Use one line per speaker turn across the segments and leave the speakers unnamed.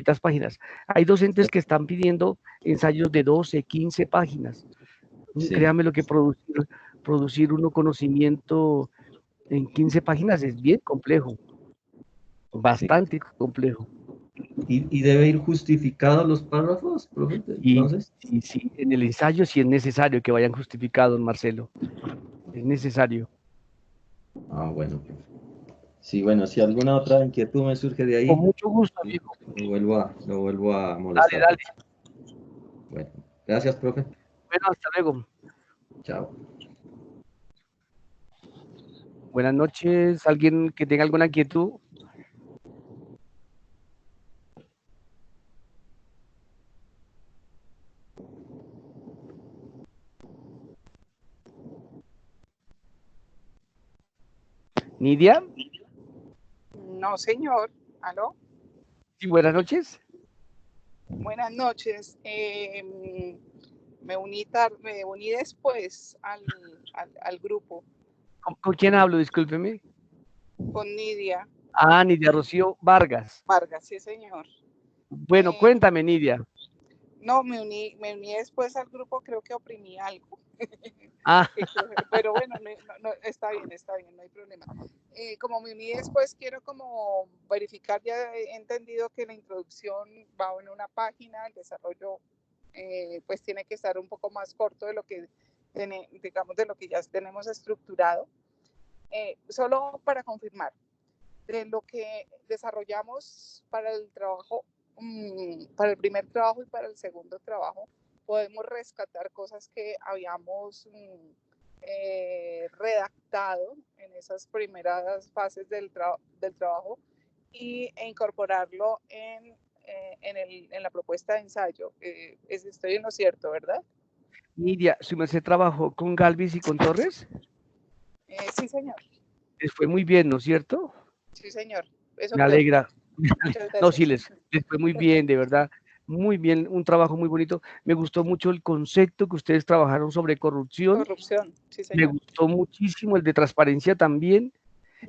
poquitas páginas. Hay docentes que están pidiendo ensayos de 12, 15 páginas.
Sí.
Créame lo que producir uno conocimiento en 15 páginas es bien complejo, bastante complejo.
¿Y debe ir justificados los párrafos, profe? Entonces.
Sí, en el ensayo sí es necesario que vayan justificados, Marcelo. Es necesario.
Ah, bueno, profe. Sí, bueno, si alguna otra inquietud me surge de ahí,
Con mucho gusto, amigo.
lo vuelvo a
Dale,
molestar.
dale.
Bueno, gracias, profe.
Bueno, hasta luego.
Chao.
Buenas noches. ¿Alguien que tenga alguna inquietud? ¿Nidia?
No, señor. ¿Aló?
Sí, buenas noches.
Buenas noches. Me uní después al grupo.
¿Con quién hablo? Discúlpeme.
Con Nidia.
Ah, Nidia Rocío Vargas.
Vargas, sí, señor.
Bueno, cuéntame, Nidia.
No, me uní después al grupo, creo que oprimí algo.
Ah.
Pero bueno, no, está bien, no hay problema. Como me uní después, quiero como verificar, ya he entendido que la introducción va en una página, el desarrollo pues tiene que estar un poco más corto de lo que digamos de lo que ya tenemos estructurado. Solo para confirmar, de lo que desarrollamos para el trabajo, para el primer trabajo y para el segundo trabajo, podemos rescatar cosas que habíamos redactado en esas primeras fases del trabajo e incorporarlo en la propuesta de ensayo. Estoy en lo cierto, ¿verdad?
Nidia, ¿su merced trabajó con Galvis y con Torres?
Sí, señor.
Les fue muy bien, ¿no es cierto?
Sí, señor. Eso
Me
creo.
alegra. No, sí,
Gracias.
les fue muy bien, de verdad. Muy bien, un trabajo muy bonito. Me gustó mucho el concepto que ustedes trabajaron sobre corrupción.
Corrupción, sí,
Me
señor.
gustó muchísimo el de transparencia también.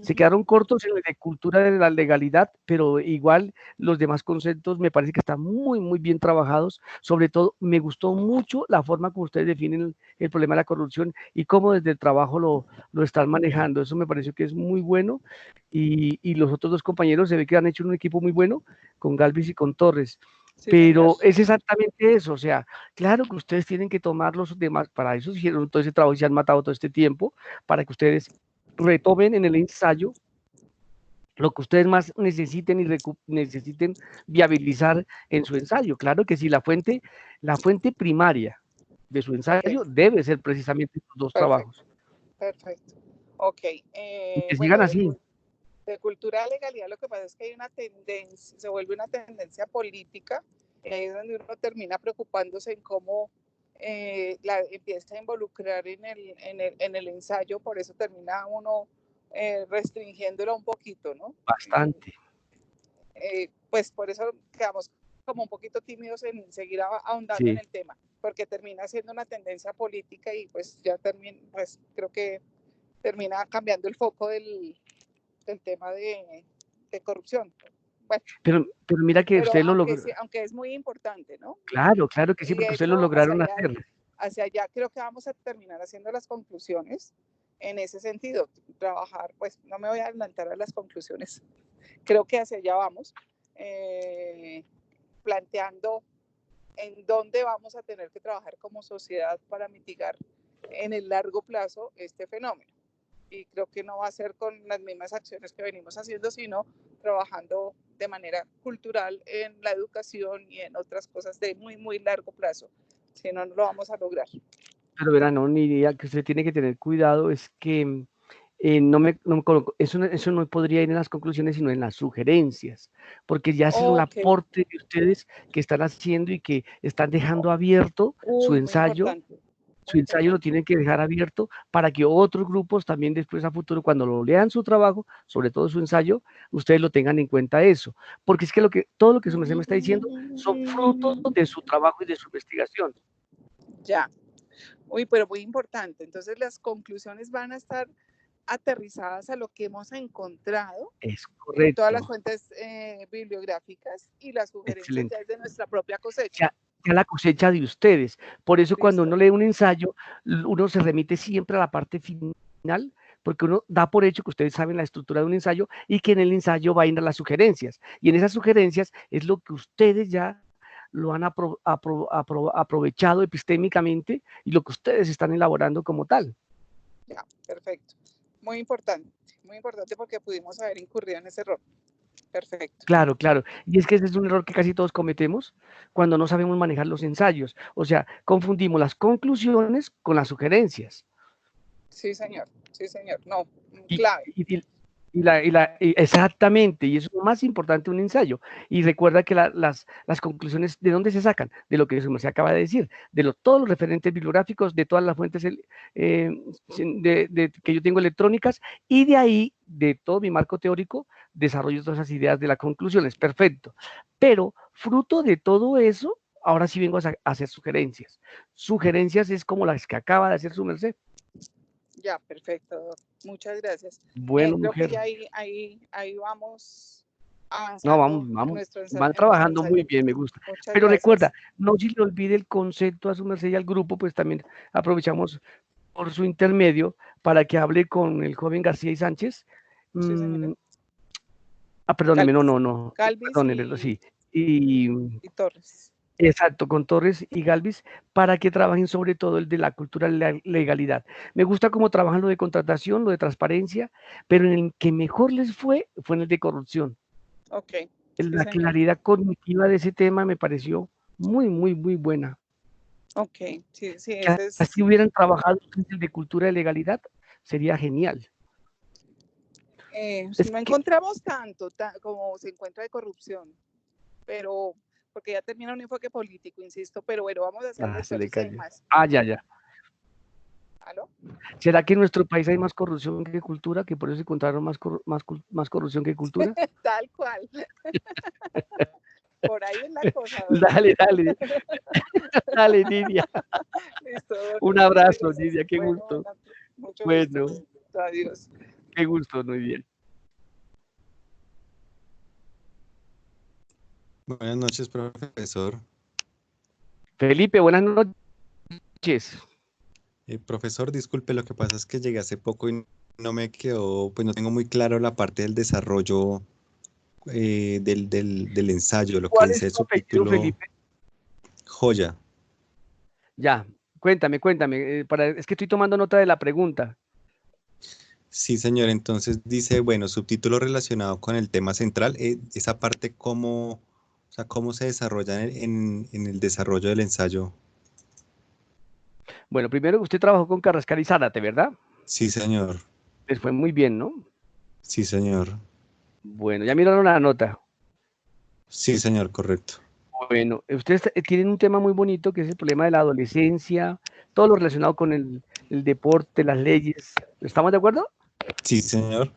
Se quedaron cortos en el de cultura de la legalidad, pero igual los demás conceptos me parece que están muy, muy bien trabajados. Sobre todo, me gustó mucho la forma como ustedes definen el problema de la corrupción y cómo desde el trabajo lo están manejando. Eso me pareció que es muy bueno. Y los otros dos compañeros se ve que han hecho un equipo muy bueno con Galvis y con Torres.
Sí,
Pero
señor.
es exactamente eso, o sea, claro que ustedes tienen que tomar los demás, para eso hicieron todo ese trabajo y se han matado todo este tiempo, para que ustedes retomen en el ensayo lo que ustedes más necesiten y necesiten viabilizar en su ensayo. Claro que sí, la fuente primaria de su ensayo debe ser precisamente estos dos trabajos.
Perfecto. Ok.
Y que
Bueno,
sigan así.
de cultura a legalidad, lo que pasa es que hay una tendencia, se vuelve una tendencia política, y ahí es donde uno termina preocupándose en cómo empieza a involucrar en el ensayo, por eso termina uno restringiéndolo un poquito, ¿no?
Bastante.
Pues por eso quedamos como un poquito tímidos en seguir ahondando en el tema, porque termina siendo una tendencia política y pues ya pues creo que termina cambiando el foco del tema de corrupción. Bueno,
pero mira que usted lo logró.
Aunque es muy importante, ¿no?
Claro que sí, porque ustedes lo lograron hacer.
Hacia allá creo que vamos a terminar haciendo las conclusiones en ese sentido, trabajar, pues no me voy a adelantar a las conclusiones, creo que hacia allá vamos, planteando en dónde vamos a tener que trabajar como sociedad para mitigar en el largo plazo este fenómeno. Y creo que no va a ser con las mismas acciones que venimos haciendo, sino trabajando de manera cultural en la educación y en otras cosas de muy, muy largo plazo. Si no, no lo vamos a lograr.
Pero verán, una idea que usted tiene que tener cuidado es que eso no podría ir en las conclusiones, sino en las sugerencias, porque ya es un aporte de ustedes que están haciendo y que están dejando abierto su ensayo. Su ensayo lo tienen que dejar abierto para que otros grupos también después a futuro, cuando lo lean su trabajo, sobre todo su ensayo, ustedes lo tengan en cuenta eso. Porque es que todo lo que su merced me está diciendo son frutos de su trabajo y de su investigación.
Ya. Uy, pero muy importante. Entonces las conclusiones van a estar aterrizadas a lo que hemos encontrado
Es
en todas las
correcto.
fuentes bibliográficas y las sugerencias
Excelente.
ya es de nuestra propia cosecha.
Ya la cosecha de ustedes. Por eso cuando
Listo.
uno lee un ensayo, uno se remite siempre a la parte final, porque uno da por hecho que ustedes saben la estructura de un ensayo y que en el ensayo va a ir a las sugerencias. Y en esas sugerencias es lo que ustedes ya lo han aprovechado epistémicamente y lo que ustedes están elaborando como tal.
Ya, perfecto. Muy importante porque pudimos haber incurrido en ese error. Perfecto.
Claro, claro. Y es que ese es un error que casi todos cometemos cuando no sabemos manejar los ensayos. O sea, confundimos las conclusiones con las sugerencias.
Sí, señor. Sí, señor. No,
Y,
clave.
exactamente, y eso es lo más importante de un ensayo. Y recuerda que las conclusiones, ¿de dónde se sacan? De lo que se acaba de decir, de todos los referentes bibliográficos, de todas las fuentes que yo tengo electrónicas, y de ahí, de todo mi marco teórico, desarrollo todas esas ideas de las conclusiones. Perfecto. Pero fruto de todo eso, ahora sí vengo a hacer sugerencias. Sugerencias es como las que acaba de hacer su merced.
Ya, perfecto. Muchas gracias.
Bueno,
Creo
mujer.
que ya ahí vamos
No,
avanzando
van trabajando muy bien, me gusta.
Muchas
Pero
gracias.
recuerda, no se le olvide el concepto a su merced y al grupo, pues también aprovechamos por su intermedio para que hable con el joven García y Sánchez.
Sí, señora.
Perdóneme,
Galvis.
no.
Galvis
Perdóneme, sí.
y Torres.
Exacto, con Torres y Galvis, para que trabajen sobre todo el de la cultura de la legalidad. Me gusta cómo trabajan lo de contratación, lo de transparencia, pero en el que mejor les fue en el de corrupción.
Ok.
La claridad cognitiva de ese tema me pareció muy, muy, muy buena.
Ok, sí,
Si hubieran trabajado el de cultura de legalidad, sería genial.
No encontramos tanto como se encuentra de corrupción, pero porque ya termina un enfoque político, insisto, pero bueno, vamos a hacer
se le cayó.
más.
Ya.
¿Aló?
¿Será que en nuestro país hay más corrupción que cultura, que por eso encontraron más corrupción que cultura?
Tal cual. Por ahí es la cosa.
Dale. Dale, Nidia.
Listo.
Un abrazo, Nidia, qué gusto.
Mucho
bueno,
gusto. Adiós.
Qué gusto, muy bien.
Buenas noches, profesor.
Felipe, buenas noches.
Profesor, disculpe, lo que pasa es que llegué hace poco y no me quedó, pues no tengo muy claro la parte del desarrollo del ensayo, lo que dice el subtítulo.
Felipe?
Joya.
Ya, cuéntame, es que estoy tomando nota de la pregunta.
Sí, señor, entonces dice, bueno, subtítulo relacionado con el tema central, esa parte cómo se desarrolla en el desarrollo del ensayo.
Bueno, primero usted trabajó con Carrascal y Zárate, ¿verdad?
Sí, señor.
Les fue muy bien, ¿no?
Sí, señor.
Bueno, ya miraron la nota.
Sí, señor, correcto.
Bueno, ustedes tienen un tema muy bonito que es el problema de la adolescencia, todo lo relacionado con el deporte, las leyes. ¿Estamos de acuerdo?
Sí, señor.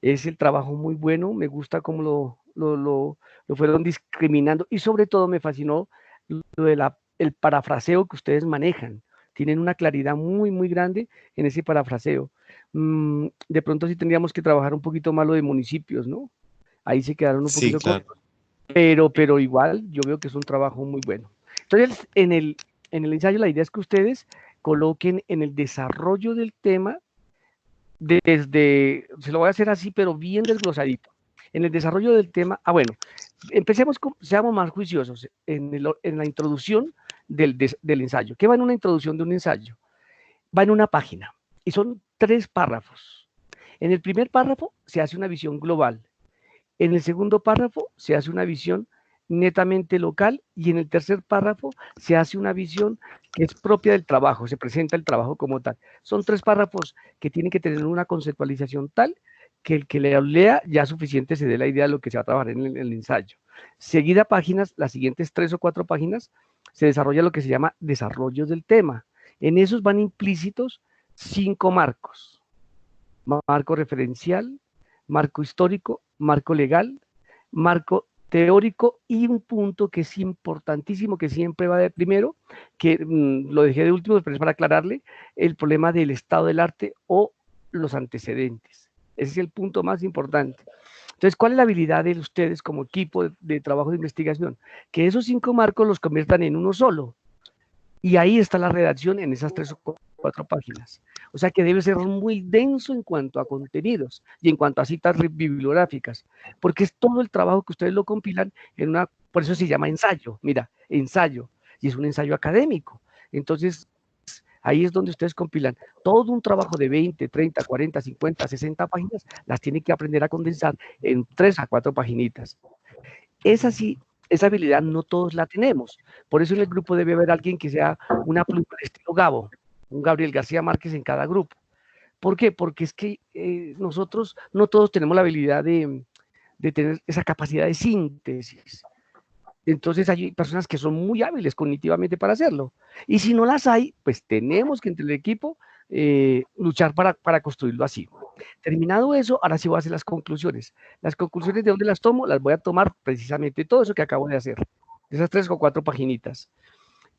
Es el trabajo muy bueno, me gusta cómo lo fueron discriminando y sobre todo me fascinó lo de el parafraseo que ustedes manejan. Tienen una claridad muy, muy grande en ese parafraseo. De pronto sí tendríamos que trabajar un poquito más lo de municipios, ¿no? Ahí se quedaron un poquito cortos. Pero igual yo veo que es un trabajo muy bueno. Entonces, en el ensayo la idea es que ustedes coloquen en el desarrollo del tema se lo voy a hacer así, pero bien desglosadito. En el desarrollo del tema, empecemos, seamos más juiciosos en la introducción del ensayo. ¿Qué va en una introducción de un ensayo? Va en una página y son 3 párrafos. En el primer párrafo se hace una visión global. En el segundo párrafo se hace una visión netamente local y en el tercer párrafo se hace una visión que es propia del trabajo, se presenta el trabajo como tal. Son 3 párrafos que tienen que tener una conceptualización tal que el que le lea ya suficiente se dé la idea de lo que se va a trabajar en el ensayo. Seguida páginas, las siguientes 3 o 4 páginas, se desarrolla lo que se llama desarrollos del tema. En esos van implícitos 5 marcos. Marco referencial, marco histórico, marco legal, marco teórico y un punto que es importantísimo, que siempre va de primero, que lo dejé de último, pero es para aclararle, el problema del estado del arte o los antecedentes. Ese es el punto más importante. Entonces, ¿cuál es la habilidad de ustedes como equipo de trabajo de investigación? Que esos 5 marcos los conviertan en uno solo. Y ahí está la redacción en esas 3 o 4 páginas. O sea que debe ser muy denso en cuanto a contenidos y en cuanto a citas bibliográficas, porque es todo el trabajo que ustedes lo compilan en una, por eso se llama ensayo, mira, ensayo, y es un ensayo académico. Entonces, ahí es donde ustedes compilan todo un trabajo de 20, 30, 40, 50, 60 páginas, las tienen que aprender a condensar en 3 a 4 paginitas. Esa habilidad no todos la tenemos. Por eso en el grupo debe haber alguien que sea una pluma de estilo Gabo, un Gabriel García Márquez en cada grupo. ¿Por qué? Porque es que nosotros no todos tenemos la habilidad de tener esa capacidad de síntesis. Entonces hay personas que son muy hábiles cognitivamente para hacerlo. Y si no las hay, pues tenemos que entre el equipo luchar para construirlo así. Terminado eso, ahora sí voy a hacer las conclusiones. Las conclusiones, ¿de dónde las tomo? Las voy a tomar precisamente todo eso que acabo de hacer. Esas 3 o 4 paginitas.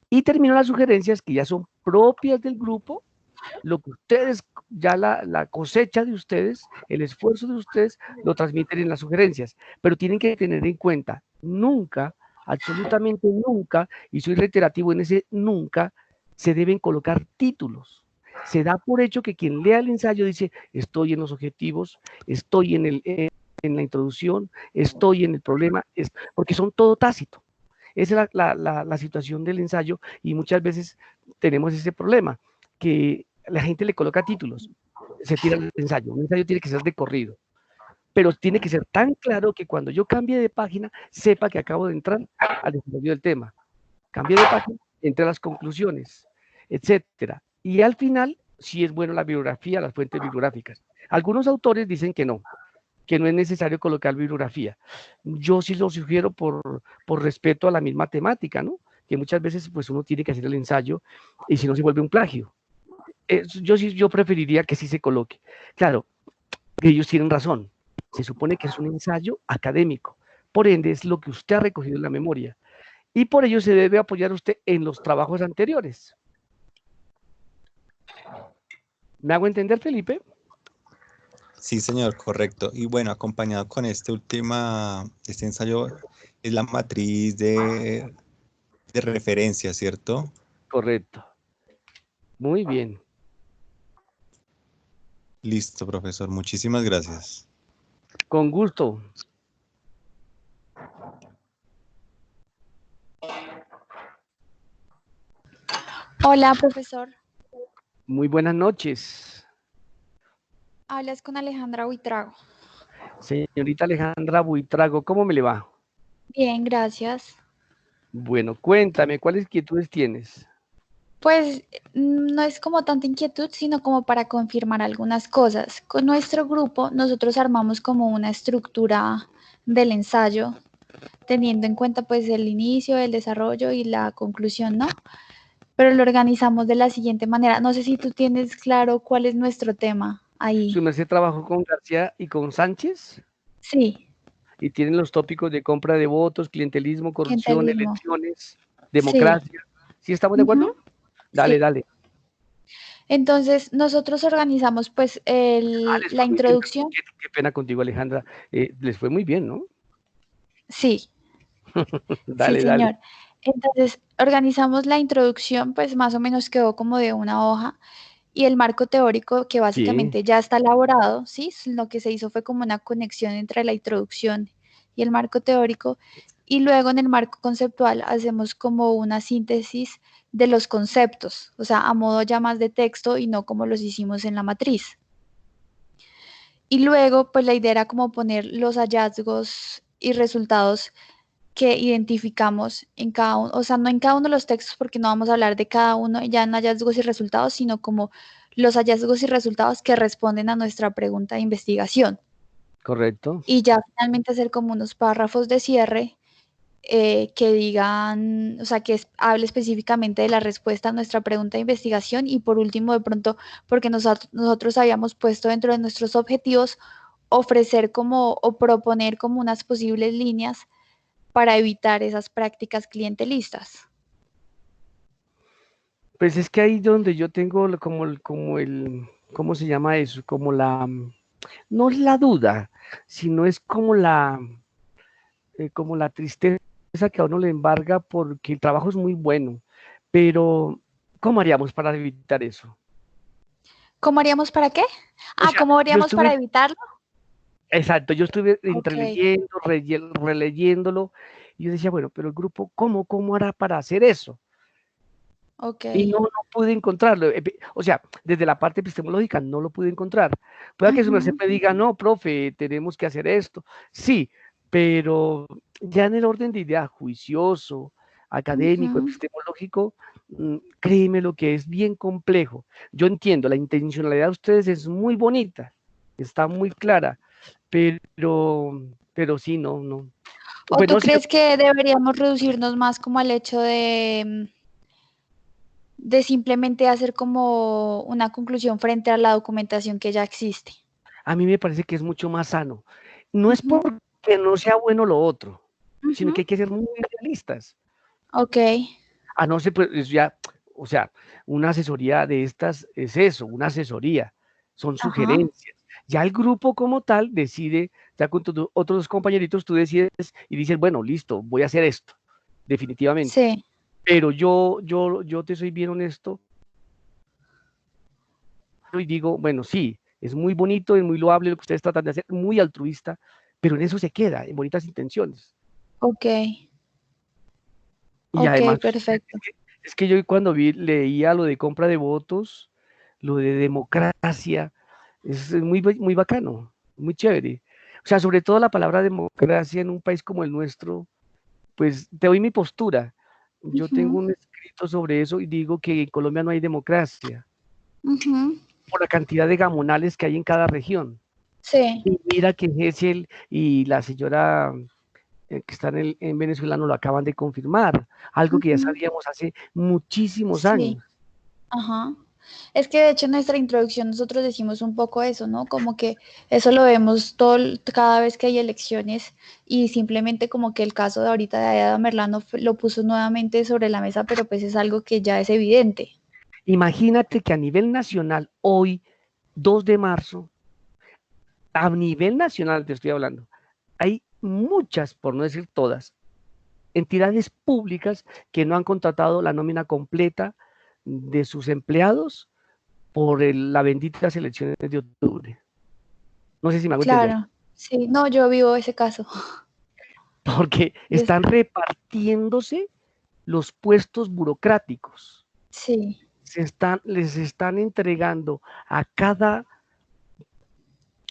Y termino las sugerencias que ya son propias del grupo, lo que ustedes, ya la cosecha de ustedes, el esfuerzo de ustedes, lo transmiten en las sugerencias. Pero tienen que tener en cuenta, nunca, absolutamente nunca, y soy reiterativo en ese nunca, se deben colocar títulos. Se da por hecho que quien lea el ensayo dice, estoy en los objetivos, estoy en la introducción, estoy en el problema, porque son todo tácito. Esa es la situación del ensayo y muchas veces tenemos ese problema, que la gente le coloca títulos, se tira el ensayo, un ensayo tiene que ser de corrido, pero tiene que ser tan claro que cuando yo cambie de página, sepa que acabo de entrar al desarrollo del tema. Cambié de página, entré a las conclusiones, etcétera. Y al final, sí es bueno la bibliografía, las fuentes bibliográficas. Algunos autores dicen que no es necesario colocar bibliografía. Yo sí lo sugiero por respeto a la misma temática, ¿no? Que muchas veces pues uno tiene que hacer el ensayo y si no se vuelve un plagio. Yo preferiría que sí se coloque. Claro, que ellos tienen razón. Se supone que es un ensayo académico. Por ende, es lo que usted ha recogido en la memoria. Y por ello se debe apoyar usted en los trabajos anteriores. ¿Me hago entender, Felipe?
Sí, señor, correcto. Y bueno, acompañado con este ensayo, es la matriz de referencia, ¿cierto?
Correcto. Muy bien.
Listo, profesor. Muchísimas gracias.
Con gusto.
Hola, profesor.
Muy buenas noches.
Hablas con Alejandra Buitrago.
Señorita Alejandra Buitrago, ¿cómo me le va?
Bien, gracias.
Bueno, cuéntame, ¿cuáles inquietudes tienes?
Pues no es como tanta inquietud, sino como para confirmar algunas cosas. Con nuestro grupo, nosotros armamos como una estructura del ensayo, teniendo en cuenta pues el inicio, el desarrollo y la conclusión, ¿no? Pero lo organizamos de la siguiente manera. No sé si tú tienes claro cuál es nuestro tema ahí.
¿Su merced trabajó con García y con Sánchez?
Sí.
Y tienen los tópicos de compra de votos, clientelismo, corrupción,
Clientelismo.
elecciones,
Sí.
democracia. ¿Sí estamos de acuerdo? Dale,
Sí.
dale.
Entonces, nosotros organizamos pues
Les
la
fue muy bien.
introducción.
Qué pena contigo, Alejandra. Les fue muy bien, ¿no?
Sí,
Dale,
sí,
dale.
señor. Entonces, organizamos la introducción, pues más o menos quedó como de una hoja, y el marco teórico que
Sí,
básicamente ya está elaborado, ¿sí? Lo que se hizo fue como una conexión entre la introducción y el marco teórico, y luego en el marco conceptual hacemos como una síntesis de los conceptos, o sea, a modo ya más de texto y no como los hicimos en la matriz. Y luego, pues la idea era como poner los hallazgos y resultados que identificamos en cada uno, o sea, no en cada uno de los textos porque no vamos a hablar de cada uno ya en hallazgos y resultados, sino como los hallazgos y resultados que responden a nuestra pregunta de investigación.
correcto.
Y ya finalmente hacer como unos párrafos de cierre que digan, o sea, que hable específicamente de la respuesta a nuestra pregunta de investigación y por último, de pronto, porque nosotros habíamos puesto dentro de nuestros objetivos ofrecer como o proponer como unas posibles líneas para evitar esas prácticas clientelistas.
Pues es que ahí donde yo tengo como ¿cómo se llama eso? Como no es la duda, sino es como la tristeza que a uno le embarga porque el trabajo es muy bueno, pero ¿cómo haríamos para evitar eso?
¿Cómo haríamos para qué?
O sea,
¿Cómo
yo
haríamos para
estuve,
evitarlo?
exacto, yo estuve
Ok,
entreleyendo, releyéndolo, y yo decía, bueno, pero el grupo, ¿cómo hará para hacer eso?
ok.
Y no pude encontrarlo. O sea, desde la parte epistemológica no lo pude encontrar. Puede que su merced
Ujú,
me diga, no, profe, tenemos que hacer esto. Sí, pero ya en el orden de idea juicioso, académico,
ujú.
epistemológico, créeme lo que es bien complejo. Yo entiendo, la intencionalidad de ustedes es muy bonita, está muy clara, pero sí, no.
¿O
Pues
tú
no sé,
crees que deberíamos reducirnos más como al hecho de simplemente hacer como una conclusión frente a la documentación que ya existe?
a mí me parece que es mucho más sano. No es
Ujú,
porque no sea bueno lo otro, sino
ujú.
que hay que ser muy realistas.
Ok,
A no ser, pues ya, o sea, una asesoría de estas es eso, una asesoría, son
ajá,
sugerencias. Ya el grupo como tal decide, ya con tus otros compañeritos tú decides y dices, bueno, listo, voy a hacer esto, definitivamente.
sí,
Pero yo te soy bien honesto y digo, bueno, sí, es muy bonito, es muy loable lo que ustedes tratan de hacer, muy altruista, pero en eso se queda, en bonitas intenciones.
ok,
Y
ok,
además,
perfecto.
es que yo cuando leía lo de compra de votos, lo de democracia, es muy bacano, muy chévere. O sea, sobre todo la palabra democracia en un país como el nuestro, pues te doy mi postura. Yo tengo
Ujú,
un escrito sobre eso y digo que en Colombia no hay democracia
ujú.
por la cantidad de gamonales que hay en cada región.
Sí,
Y mira que Gesell y la señora que está en Venezuela nos lo acaban de confirmar, algo que ya
ujú,
sabíamos hace muchísimos
sí,
años.
ajá. Es que de hecho en nuestra introducción nosotros decimos un poco eso, ¿no? Como que eso lo vemos cada vez que hay elecciones y simplemente como que el caso de ahorita de Ada Merlano lo puso nuevamente sobre la mesa, pero pues es algo que ya es evidente.
Imagínate que a nivel nacional, hoy, 2 de marzo, a nivel nacional te estoy hablando, hay muchas, por no decir todas, entidades públicas que no han contratado la nómina completa de sus empleados por las benditas elecciones de octubre. No sé si me hago entender.
Claro, sí, no, yo vivo ese caso.
Porque
Yo,
están repartiéndose los puestos burocráticos.
sí,
Les están entregando a cada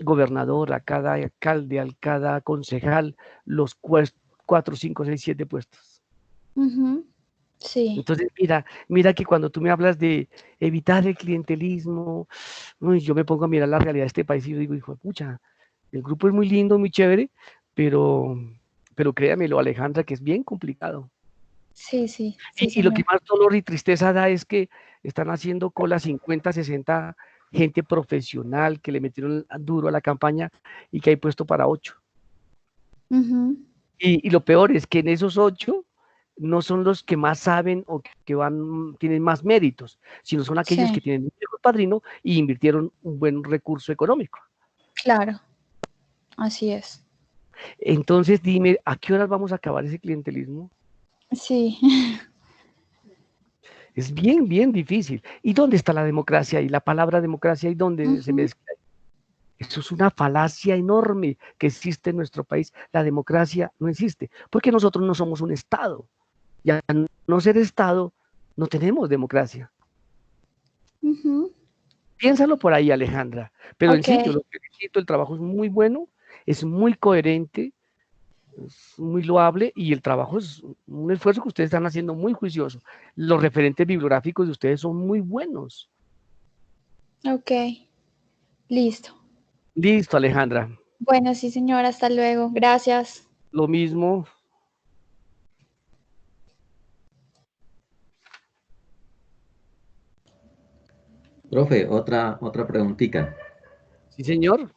gobernador, a cada alcalde, a cada concejal, los 4, 5, 6, 7 puestos.
ujú, sí,
Entonces, mira que cuando tú me hablas de evitar el clientelismo, yo me pongo a mirar la realidad de este país y yo digo, hijo de pucha, el grupo es muy lindo, muy chévere, pero, pero créamelo, Alejandra, que es bien complicado.
sí, sí, sí,
Y lo que
señor.
más dolor y tristeza da es que están haciendo cola 50, 60 gente profesional que le metieron duro a la campaña y que hay puesto para 8.
Ujú,
Y lo peor es que en esos 8 no son los que más saben o que tienen más méritos, sino son aquellos que
sí,
tienen un mejor padrino y invirtieron un buen recurso económico.
claro, así es.
Entonces dime, ¿a qué horas vamos a acabar ese clientelismo?
Sí,
Es bien difícil. ¿Y dónde está la democracia? Y la palabra democracia, ¿y dónde se
ujú,
mezcla? Eso es una falacia enorme que existe en nuestro país. La democracia no existe, porque nosotros no somos un Estado. Y al no ser Estado, no tenemos democracia.
ujú,
Piénsalo por ahí, Alejandra. Pero en
ok,
sí, yo lo felicito, el trabajo es muy bueno, es muy coherente, es muy loable y el trabajo es un esfuerzo que ustedes están haciendo muy juicioso. Los referentes bibliográficos de ustedes son muy buenos.
ok, listo.
Listo, Alejandra.
Bueno, sí, señora, hasta luego. Gracias.
Lo mismo.
Profe, otra preguntita.
Sí, señor.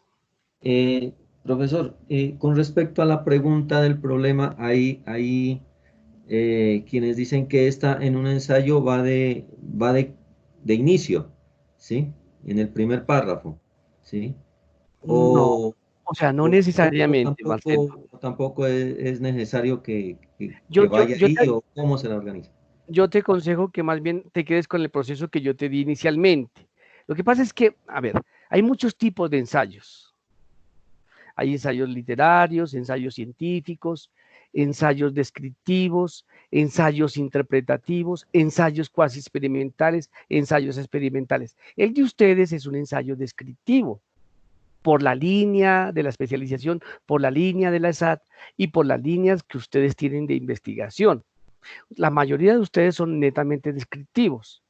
Profesor, con respecto a la pregunta del problema, hay quienes dicen que esta en un ensayo va de inicio, ¿sí? en el primer párrafo, ¿sí?
No, o sea, no necesariamente, Marcelo.
Tampoco es necesario que
Yo
vaya ahí,
te,
o cómo se la organiza.
yo te aconsejo que más bien te quedes con el proceso que yo te di inicialmente. Lo que pasa es que, a ver, hay muchos tipos de ensayos. Hay ensayos literarios, ensayos científicos, ensayos descriptivos, ensayos interpretativos, ensayos cuasi experimentales, ensayos experimentales. El de ustedes es un ensayo descriptivo, por la línea de la especialización, por la línea de la ESAT y por las líneas que ustedes tienen de investigación. La mayoría de ustedes son netamente descriptivos.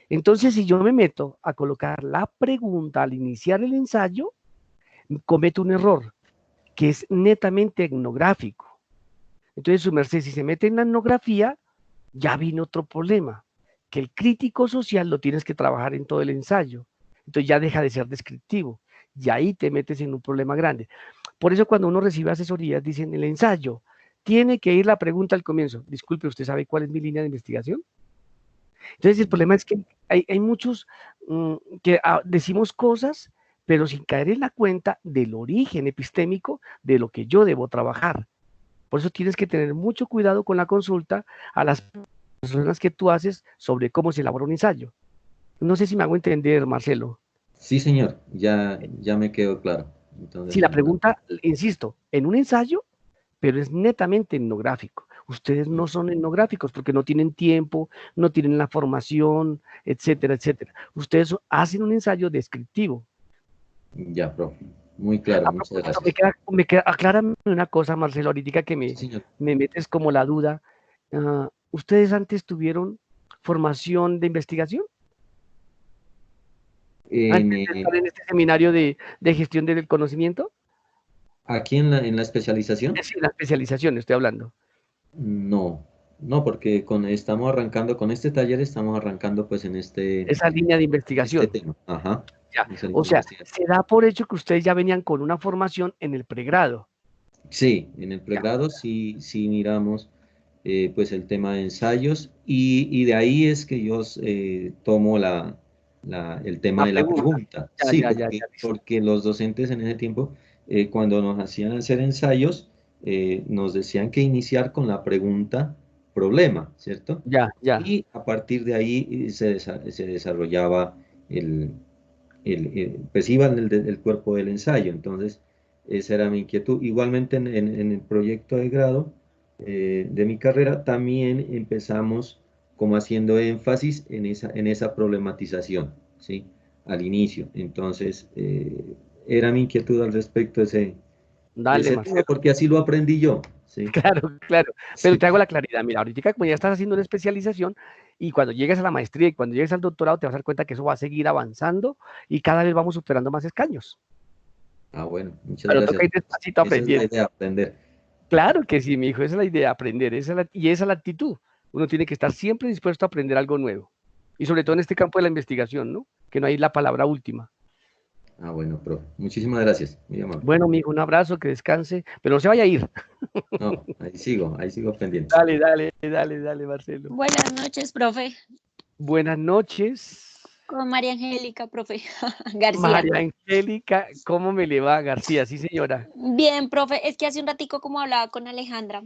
Entonces, si yo me meto a colocar la pregunta al iniciar el ensayo, cometo un error, que es netamente etnográfico. Entonces, su merced, si se mete en la etnografía, ya vino otro problema, que el crítico social lo tienes que trabajar en todo el ensayo. Entonces ya deja de ser descriptivo y ahí te metes en un problema grande. Por eso cuando uno recibe asesorías, dicen el ensayo, tiene que ir la pregunta al comienzo. Disculpe, ¿usted sabe cuál es mi línea de investigación? Entonces el problema es que hay muchos que decimos cosas, pero sin caer en la cuenta del origen epistémico de lo que yo debo trabajar. Por eso tienes que tener mucho cuidado con la consulta a las personas que tú haces sobre cómo se elabora un ensayo. No sé si me hago entender, Marcelo.
Sí, señor, ya me quedó claro. Entonces,
Si la pregunta, insisto, en un ensayo, pero es netamente etnográfico. Ustedes no son etnográficos porque no tienen tiempo, no tienen la formación, etcétera, etcétera. Ustedes hacen un ensayo descriptivo.
ya, profe. Muy claro, muchas gracias.
Aclárame una cosa, Marcelo, ahorita que
Sí, señor.
me metes como la duda. ¿Ustedes antes tuvieron formación de investigación? Antes de estar en este seminario de gestión del conocimiento.
¿Aquí en la especialización?
Sí, la especialización estoy hablando.
No, porque estamos arrancando con este taller, estamos arrancando pues en
Esa línea de investigación.
tema. Ajá.
Ya. O sea, se da por hecho que ustedes ya venían con una formación en el pregrado.
Sí, en el pregrado sí miramos pues el tema de ensayos, y de ahí es que yo tomo el tema de la pregunta. Sí, porque los docentes en ese tiempo, cuando nos hacían hacer ensayos, nos decían que iniciar con la pregunta problema, ¿cierto?
Ya.
Y a partir de ahí se desarrollaba pues iba el cuerpo del ensayo. Entonces, esa era mi inquietud. Igualmente en el proyecto de grado de mi carrera, también empezamos como haciendo énfasis en esa problematización, ¿sí? Al inicio. Entonces, era mi inquietud al respecto de ese tema, porque así lo aprendí yo, ¿sí?
Claro. Pero te hago la claridad. Mira, ahorita como ya estás haciendo una especialización y cuando llegues a la maestría y cuando llegues al doctorado te vas a dar cuenta que eso va a seguir avanzando y cada vez vamos superando más escaños.
Bueno, muchas
Pero
gracias.
toca ir despacito aprendiendo.
Esa es la idea, aprender.
Claro que sí, mi hijo, esa es la idea, aprender, y esa es la actitud. Uno tiene que estar siempre dispuesto a aprender algo nuevo. Y sobre todo en este campo de la investigación, ¿no? Que no hay la palabra última.
Bueno, profe. Muchísimas gracias. Muy amable.
Bueno, mi hijo, un abrazo, que descanse, pero no se vaya a ir.
No, ahí sigo pendiente.
Dale, Marcelo.
Buenas noches, profe.
Buenas noches.
Con María Angélica, profe. García.
María Angélica, ¿cómo me le va, García? Sí, señora.
Bien, profe, es que hace un ratico como hablaba con Alejandra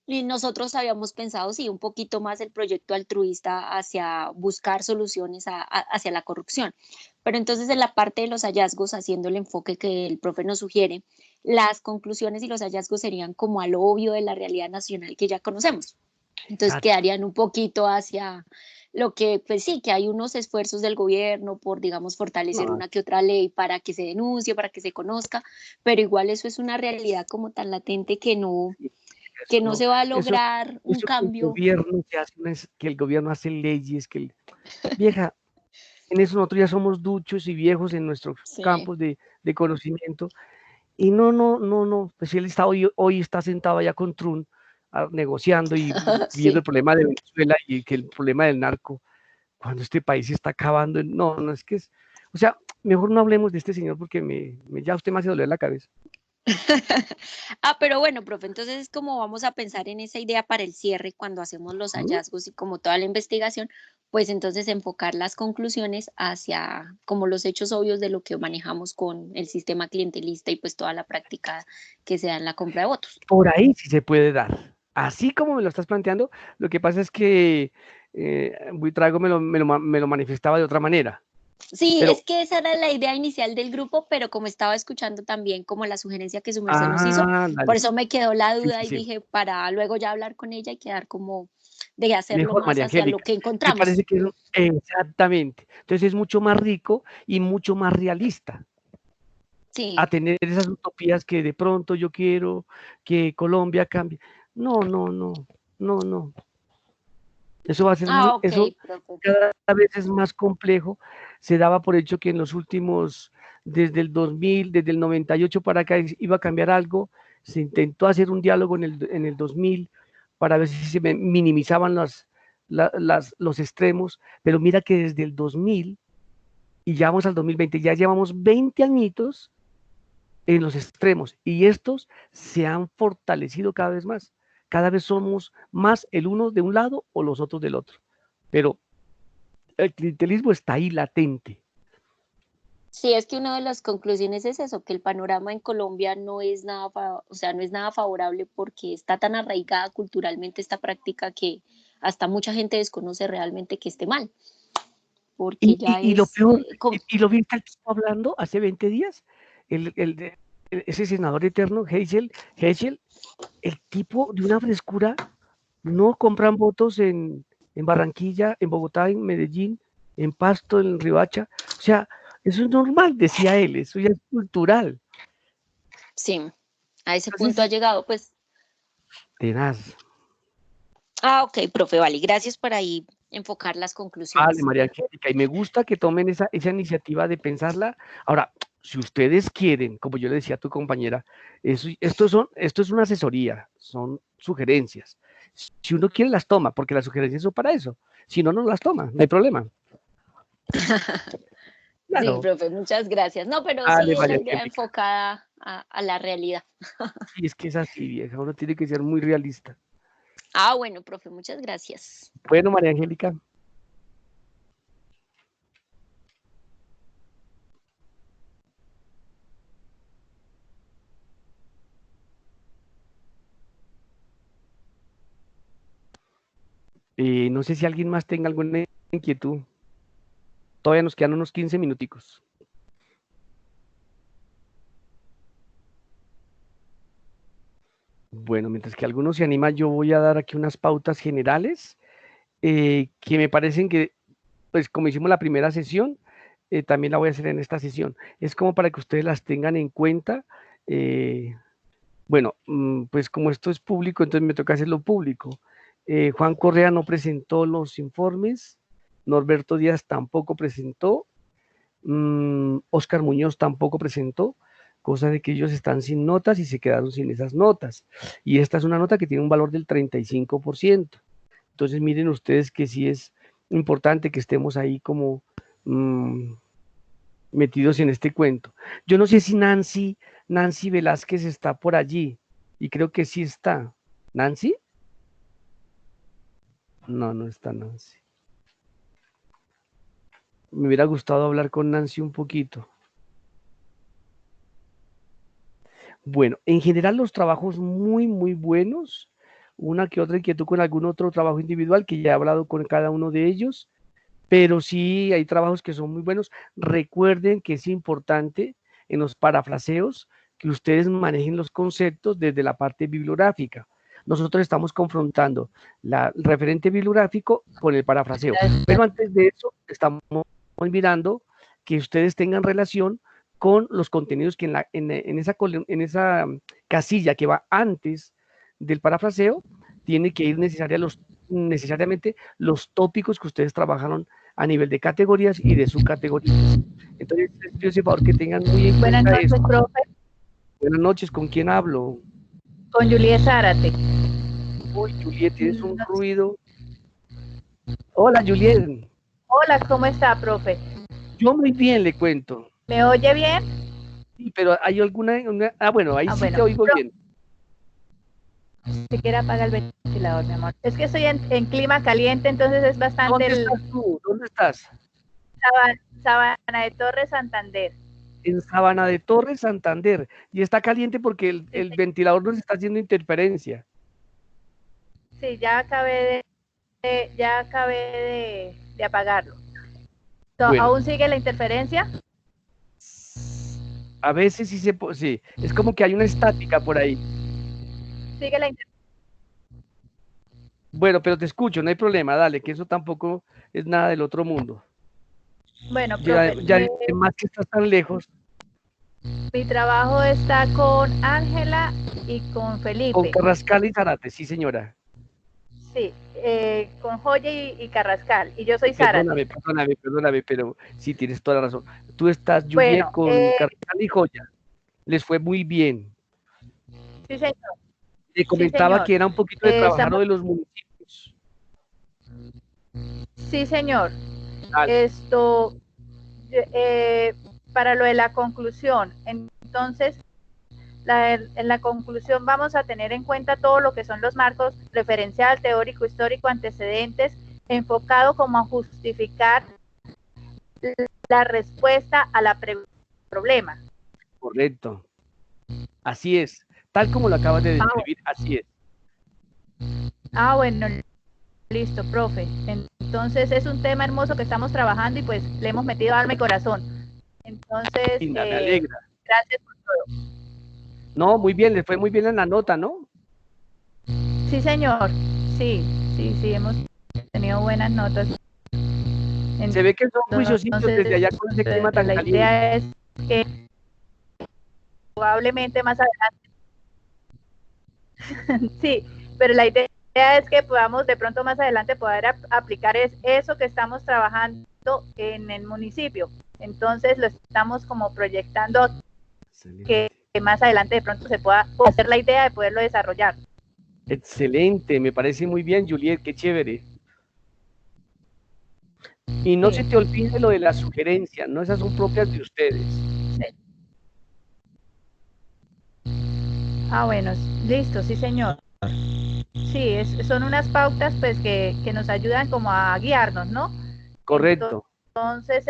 y nosotros habíamos pensado, sí, un poquito más el proyecto altruista hacia buscar soluciones hacia la corrupción. Pero entonces en la parte de los hallazgos, haciendo el enfoque que el profe nos sugiere, las conclusiones y los hallazgos serían como al obvio de la realidad nacional que ya conocemos. Entonces quedarían un poquito hacia lo que, pues sí, que hay unos esfuerzos del gobierno por, digamos, fortalecer una que otra ley para que se denuncie, para que se conozca, pero igual eso es una realidad como tan latente que no se va a lograr un cambio.
Que el gobierno hace leyes, vieja, en eso nosotros ya somos duchos y viejos en nuestros campos de conocimiento, y no, pues si él está hoy está sentado allá con Trump, negociando y viendo el problema de Venezuela y que el problema del narco, cuando este país se está acabando. No, es que o sea, mejor no hablemos de este señor porque ya usted me hace doler la cabeza.
Pero bueno, profe, entonces es como vamos a pensar en esa idea para el cierre cuando hacemos los hallazgos y como toda la investigación, pues entonces enfocar las conclusiones hacia como los hechos obvios de lo que manejamos con el sistema clientelista y pues toda la práctica que se da en la compra de votos.
Por ahí sí se puede dar. Así como me lo estás planteando, lo que pasa es que Buitrago me lo manifestaba de otra manera.
Sí,
Pero,
es que esa era la idea inicial del grupo, pero como estaba escuchando también como la sugerencia que su merced nos hizo,
dale.
por eso me quedó la
Sí,
duda
sí,
y
sí.
dije para luego ya hablar con ella y quedar como de hacerlo
Mejor,
más
María
hacia lo
Angélica.
que
Me
encontramos.
parece que exactamente. Entonces es mucho más rico y mucho más realista
Sí.
a tener esas utopías que de pronto yo quiero que Colombia cambie. No. Eso va a ser
Ok,
eso
profe.
cada vez es más complejo. Se daba por hecho que en los últimos, desde el 2000, desde el 98 para acá iba a cambiar algo. Se intentó hacer un diálogo en el 2000 para ver si se minimizaban los extremos, pero mira que desde el 2000 y ya vamos al 2020, ya llevamos 20 añitos en los extremos y estos se han fortalecido cada vez más. Cada vez somos más el uno de un lado o los otros del otro. Pero el clientelismo está ahí latente.
Sí, es que una de las conclusiones es eso, que el panorama en Colombia no es nada, o sea, no es nada favorable porque está tan arraigada culturalmente esta práctica que hasta mucha gente desconoce realmente que esté mal, porque ya
Y lo
es
peor, y lo vi que estuvo hablando hace 20 días, ese senador eterno, Heichel, el tipo de una frescura, no compran votos en Barranquilla, en Bogotá, en Medellín, en Pasto, en Riohacha. O sea, eso es normal, decía él, eso ya es cultural.
sí, a ese
Entonces,
punto ha llegado, pues.
tenaz.
Ok, profe, vale, gracias por ahí enfocar las
Vale,
conclusiones.
María Angélica, y me gusta que tomen esa iniciativa de pensarla. Ahora, si ustedes quieren, como yo le decía a tu compañera, esto es una asesoría, son sugerencias. Si uno quiere, las toma, porque las sugerencias son para eso. Si no, no las toma, no hay problema.
Sí,
Claro.
profe, muchas gracias. No, pero sí
Vale,
es la
María
idea
Angélica.
enfocada a la realidad.
Sí, es que es así, vieja, uno tiene que ser muy realista.
Bueno, profe, muchas gracias.
Bueno, María Angélica. No sé si alguien más tenga alguna inquietud. Todavía nos quedan unos 15 minuticos. Bueno, mientras que algunos se anima, yo voy a dar aquí unas pautas generales que me parecen que, pues como hicimos la primera sesión, también la voy a hacer en esta sesión. Es como para que ustedes las tengan en cuenta. Bueno, pues como esto es público, entonces me toca hacerlo público. Juan Correa no presentó los informes, Norberto Díaz tampoco presentó, Oscar Muñoz tampoco presentó, cosa de que ellos están sin notas y se quedaron sin esas notas. Y esta es una nota que tiene un valor del 35%. Entonces miren ustedes que sí es importante que estemos ahí como metidos en este cuento. Yo no sé si Nancy Velázquez está por allí y creo que sí está. ¿Nancy? No, no está Nancy. Me hubiera gustado hablar con Nancy un poquito. Bueno, en general los trabajos muy buenos, una que otra inquietud con algún otro trabajo individual que ya he hablado con cada uno de ellos, pero sí hay trabajos que son muy buenos. Recuerden que es importante en los parafraseos que ustedes manejen los conceptos desde la parte bibliográfica. Nosotros estamos confrontando el referente bibliográfico con el parafraseo, pero antes de eso estamos mirando que ustedes tengan relación con los contenidos que en esa casilla que va antes del parafraseo tiene que ir necesariamente los tópicos que ustedes trabajaron a nivel de categorías y de subcategorías. Entonces, les pido por favor que tengan muy en
Buenas
cuenta
noches,
esto.
profe.
Buenas noches, ¿con quién hablo?
Con Juliet Zárate.
Uy, Juliet, tienes un ruido. Hola, Juliet.
Hola, ¿cómo está, profe?
Yo muy bien, le cuento.
¿Me oye bien?
Sí, pero hay bueno, ahí sí te
Bueno,
oigo bien.
si quiere apaga el ventilador, mi amor. Es que estoy en clima caliente, entonces es bastante
¿Dónde estás tú? ¿Dónde estás?
Sabana de Torres, Santander.
En Sabana de Torres, Santander. Y está caliente porque el
Sí,
ventilador nos está haciendo interferencia.
sí, ya acabé de apagarlo.
Bueno,
¿Aún sigue la interferencia?
a veces sí, es como que hay una estática por ahí.
Sigue la interferencia.
Bueno, pero te escucho, no hay problema, dale, que eso tampoco es nada del otro mundo.
Bueno,
Ya,
profe,
ya más que estás tan lejos,
mi trabajo está con Ángela y con
con
Felipe.
Carrascal y Zárate, sí señora.
Sí, con Joya y Carrascal. Y yo soy Zárate.
Perdóname, pero sí tienes toda la razón. Tú estás, Juliet,
Bueno,
con Carrascal y Joya. Les fue muy bien.
sí, señor.
Le
Sí,
comentaba
señor.
que era un poquito de trabajar lo
Estamos,
de los municipios.
sí, señor.
Dale.
Esto, eh, para lo de la conclusión. Entonces, en la conclusión vamos a tener en cuenta todo lo que son los marcos referencial, teórico, histórico, antecedentes, enfocado como a justificar la respuesta a la problema.
Correcto. Así es. Tal como lo acabas de
Ah,
describir, así es.
bueno, listo, profe. Entonces es un tema hermoso que estamos trabajando y pues le hemos metido alma y corazón. Entonces,
Linda, me alegra.
gracias por todo.
No, muy bien, le fue muy bien en la nota, ¿no?
Sí, señor. Sí, sí, hemos tenido buenas notas.
Se ve que son juiciositos desde
Entonces,
allá con ese clima tan
la
caliente.
idea es que probablemente más adelante, sí, pero la idea es que podamos de pronto más adelante poder aplicar eso que estamos trabajando en el municipio. Entonces lo estamos como proyectando que más adelante de pronto se pueda hacer la idea de poderlo desarrollar.
Excelente, me parece muy bien, Juliet, qué chévere. Y no se
Sí,
te olvide lo de las sugerencias, ¿no? Esas son propias de ustedes.
sí. Bueno, listo, sí, señor. Sí, son unas pautas pues que nos ayudan como a guiarnos, ¿no?
Correcto.
Entonces,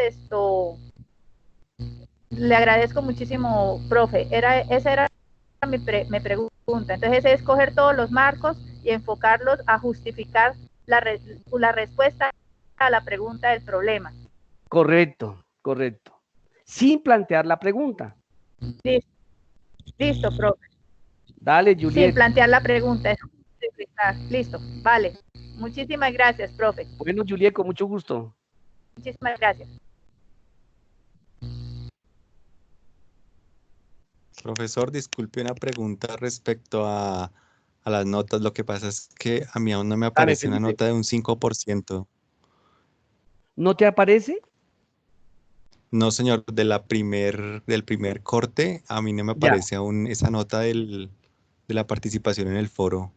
le agradezco muchísimo, profe. Esa era mi pregunta. Entonces, es coger todos los marcos y enfocarlos a justificar la respuesta a la pregunta del problema.
Correcto. Sin plantear la pregunta.
Listo, listo, profe.
Dale,
Sin
Juliet.
plantear la pregunta. Listo, vale. Muchísimas gracias, profe.
Bueno, Juliet, con mucho gusto.
Muchísimas gracias.
Profesor, disculpe una pregunta respecto a las notas. Lo que pasa es que a mí aún no me
Dale,
aparece una
Felipe.
nota de un 5%.
¿No te aparece?
No, señor, del primer corte, a mí no me
Ya,
aparece aún esa nota de la participación en el foro.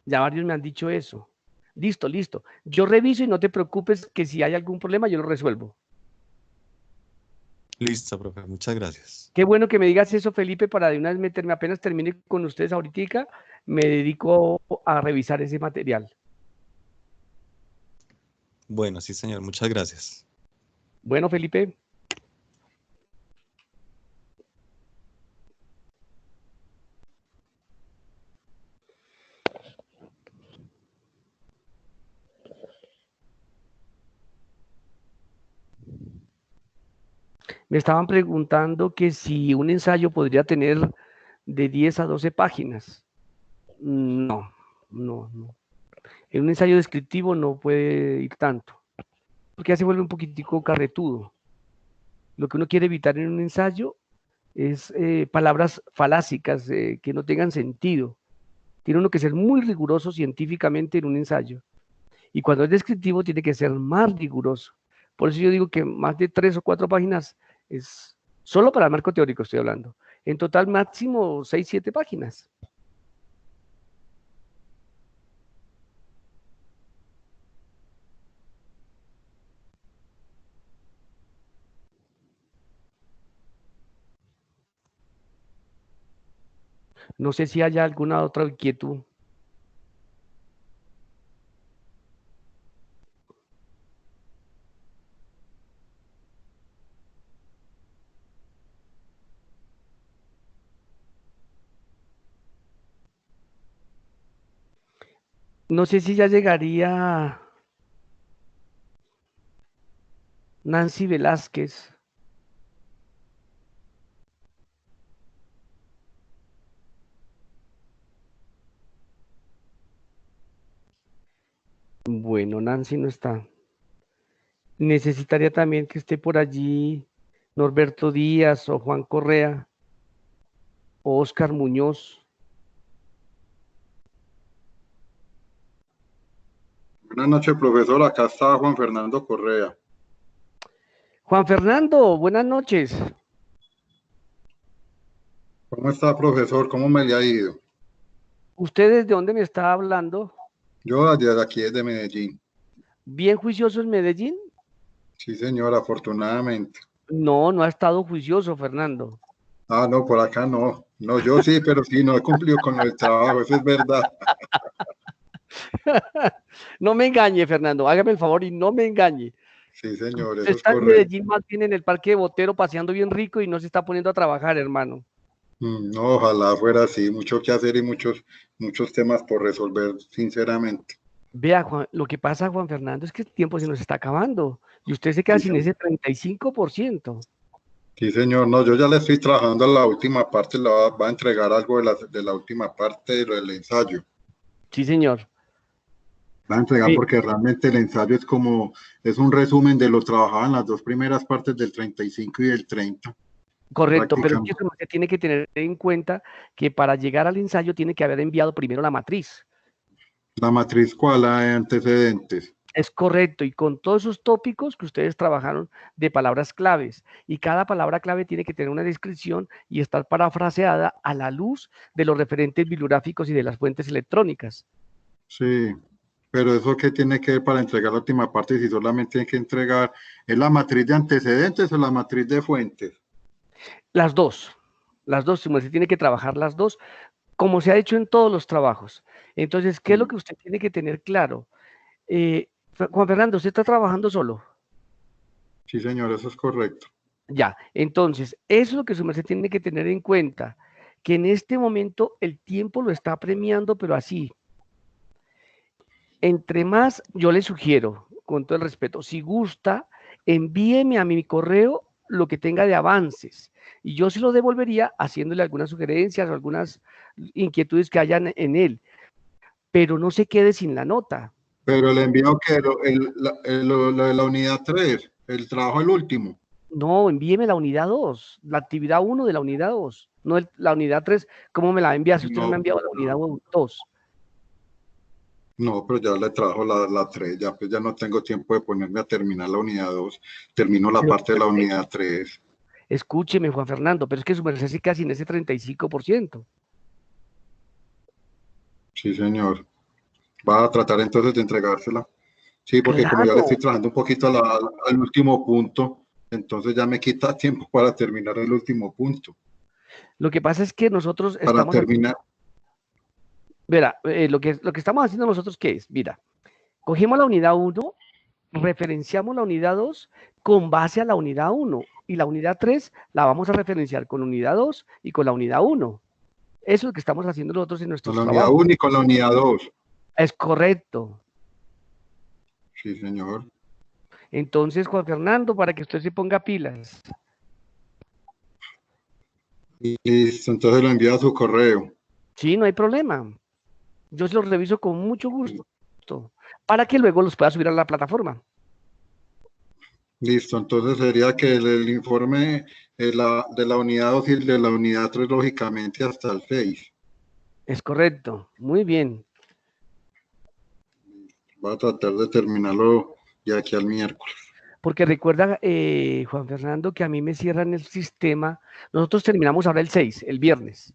ya varios me han dicho eso. Listo. Yo reviso y no te preocupes que si hay algún problema yo lo resuelvo.
Listo, profe, muchas gracias.
Qué bueno que me digas eso, Felipe, para de una vez meterme, apenas termine con ustedes ahorita, me dedico a revisar ese material.
Bueno, sí, señor, muchas gracias.
Bueno, Felipe. Me estaban preguntando que si un ensayo podría tener de 10 a 12 páginas. No. En un ensayo descriptivo no puede ir tanto, porque ya se vuelve un poquitico carretudo. Lo que uno quiere evitar en un ensayo es palabras falásicas que no tengan sentido. Tiene uno que ser muy riguroso científicamente en un ensayo. Y cuando es descriptivo tiene que ser más riguroso. Por eso yo digo que más de 3 o 4 páginas es solo para el marco teórico, estoy hablando. En total máximo 6, 7 páginas. No sé si haya alguna otra inquietud. No sé si ya llegaría Nancy Velázquez. Bueno, Nancy no está. Necesitaría también que esté por allí Norberto Díaz o Juan Correa o Oscar Muñoz.
Buenas noches, profesor. Acá está Juan Fernando Correa.
Juan Fernando, buenas noches.
¿Cómo está, profesor? ¿Cómo me le ha ido?
¿Usted desde dónde me está hablando?
Yo desde aquí, desde Medellín.
¿Bien juicioso en Medellín?
Sí, señor, afortunadamente.
No, no ha estado juicioso, Fernando.
Ah, no, por acá no. No, yo sí, pero sí, no he cumplido con el trabajo, eso es verdad.
No me engañe, Fernando, hágame el favor y no me engañe.
Sí, señor,
Usted
eso es
está en
correcto.
Medellín más bien en el Parque de Botero paseando bien rico y no se está poniendo a trabajar, hermano.
No, ojalá fuera así, mucho que hacer y muchos temas por resolver, sinceramente.
Vea, Juan, lo que pasa, Juan Fernando, es que el tiempo se nos está acabando y usted se queda
Sí,
sin ese 35%.
sí, señor, no, yo ya le estoy trabajando en la última parte, va a entregar algo de la última parte de lo del ensayo.
Sí, señor.
Va a entregar
Sí,
porque realmente el ensayo es un resumen de lo trabajado en las dos primeras partes del 35 y del 30.
correcto, pero es que
Prácticamente.
usted tiene que tener en cuenta que para llegar al ensayo tiene que haber enviado primero la matriz.
La matriz, ¿cuál? La de antecedentes.
Es correcto, y con todos esos tópicos que ustedes trabajaron de palabras claves, y cada palabra clave tiene que tener una descripción y estar parafraseada a la luz de los referentes bibliográficos y de las fuentes electrónicas.
Sí, pero eso qué tiene que ver para entregar la última parte si solamente hay que entregar, ¿es la matriz de antecedentes o la matriz de fuentes?
Las dos, su merced tiene que trabajar las dos, como se ha hecho en todos los trabajos. Entonces, ¿qué es lo que usted tiene que tener claro? Juan Fernando, ¿usted está trabajando solo?
Sí, señor, eso es correcto.
Ya, entonces, eso es lo que su merced tiene que tener en cuenta, que en este momento el tiempo lo está premiando, pero así. Entre más, yo le sugiero, con todo el respeto, si gusta, envíeme a mi correo lo que tenga de avances y yo se lo devolvería haciéndole algunas sugerencias o algunas inquietudes que hayan en él, pero no se quede sin la nota.
Pero el envío que lo de la unidad 3, el trabajo el último.
No, envíeme la unidad 2, la actividad 1 de la unidad 2, no la unidad 3. ¿Cómo me la va a enviar si usted no me ha
No,
enviado la unidad 2?
no, pero ya le trajo la 3, ya pues ya no tengo tiempo de ponerme a terminar la unidad 2, termino la
Pero,
parte de la unidad 3.
escúcheme, Juan Fernando, pero es que su merced se queda sin ese 35%.
Sí, señor. Va a tratar entonces de entregársela. Sí, porque como ya le estoy
Claro,
trabajando un poquito al último punto, entonces ya me quita tiempo para terminar el último punto.
lo que pasa es que nosotros
Para
estamos haciendo.
terminar,
Verá, lo que estamos haciendo nosotros, ¿qué es? Mira, cogimos la unidad 1, referenciamos la unidad 2 con base a la unidad 1 y la unidad 3 la vamos a referenciar con unidad 2 y con la unidad 1. Eso es lo que estamos haciendo nosotros en
con
nuestros
la unidad
trabajos.
1 y con la unidad 2.
Es correcto.
Sí, señor.
Entonces, Juan Fernando, para que usted se ponga pilas.
Y listo, entonces lo envía a su correo.
Sí, no hay problema. Yo se los reviso con mucho gusto para que luego los pueda subir a la plataforma.
Listo, entonces sería que el informe de la unidad 2 y el de la unidad 3, lógicamente, hasta el 6.
Es correcto. Muy bien.
Va a tratar de terminarlo ya aquí al miércoles.
Porque recuerda, Juan Fernando, que a mí me cierran el sistema. Nosotros terminamos ahora el 6, el viernes,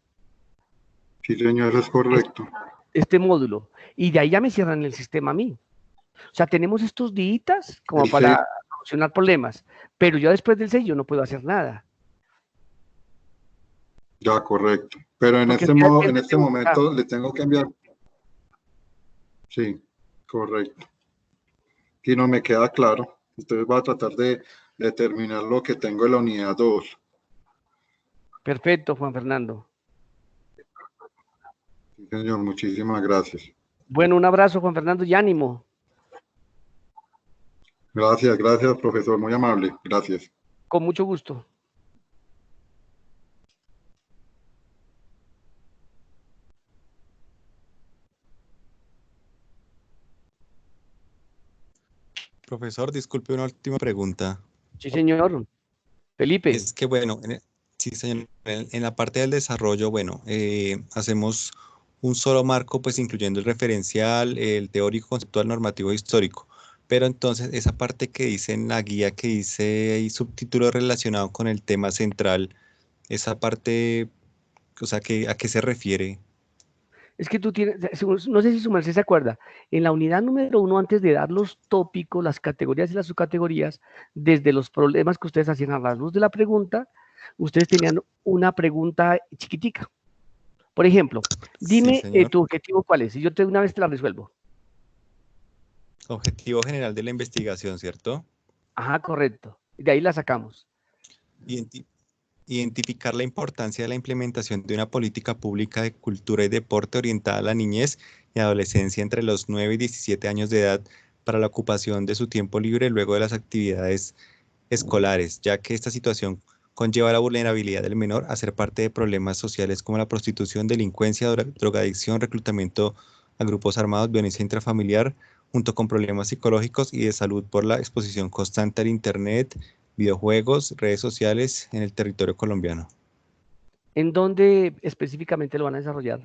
Sí, señor, eso es correcto.
este módulo. Y de ahí ya me cierran el sistema a mí. O sea, tenemos estos días como
El 6,
para solucionar problemas. Pero yo después del 6 yo no puedo hacer nada.
Ya, correcto. Pero en
Porque
este modo, en
realmente
este momento le tengo que enviar. Sí, correcto. Y no me queda claro. Entonces voy a tratar de determinar lo que tengo en la unidad 2.
perfecto, Juan Fernando.
Sí, señor, muchísimas gracias.
Bueno, un abrazo, Juan Fernando, y ánimo.
Gracias, gracias, profesor. Muy amable. Gracias.
Con mucho gusto.
Profesor, disculpe una última pregunta.
Sí, señor. Felipe.
Es que, bueno, sí, señor, en la parte del desarrollo, bueno, hacemos un solo marco, pues incluyendo el referencial, el teórico, conceptual, normativo e histórico. Pero entonces, esa parte que dice en la guía, que dice ahí subtítulo relacionado con el tema central, esa parte, o sea, ¿a qué se refiere?
Es que tú tienes, no sé si su merced se acuerda, en la unidad número 1, antes de dar los tópicos, las categorías y las subcategorías, desde los problemas que ustedes hacían a la luz de la pregunta, ustedes tenían una pregunta chiquitica. Por ejemplo,
Sí,
dime
señor.
tu objetivo cuál es, y yo una vez te la resuelvo.
Objetivo general de la investigación, ¿cierto?
Ajá, correcto. De ahí la sacamos.
Identi- Identificar la importancia de la implementación de una política pública de cultura y deporte orientada a la niñez y adolescencia entre los 9 y 17 años de edad para la ocupación de su tiempo libre luego de las actividades escolares, ya que esta situación conlleva la vulnerabilidad del menor a ser parte de problemas sociales como la prostitución, delincuencia, drogadicción, reclutamiento a grupos armados, violencia intrafamiliar, junto con problemas psicológicos y de salud por la exposición constante al Internet, videojuegos, redes sociales en el territorio colombiano.
¿En dónde específicamente lo van a desarrollar?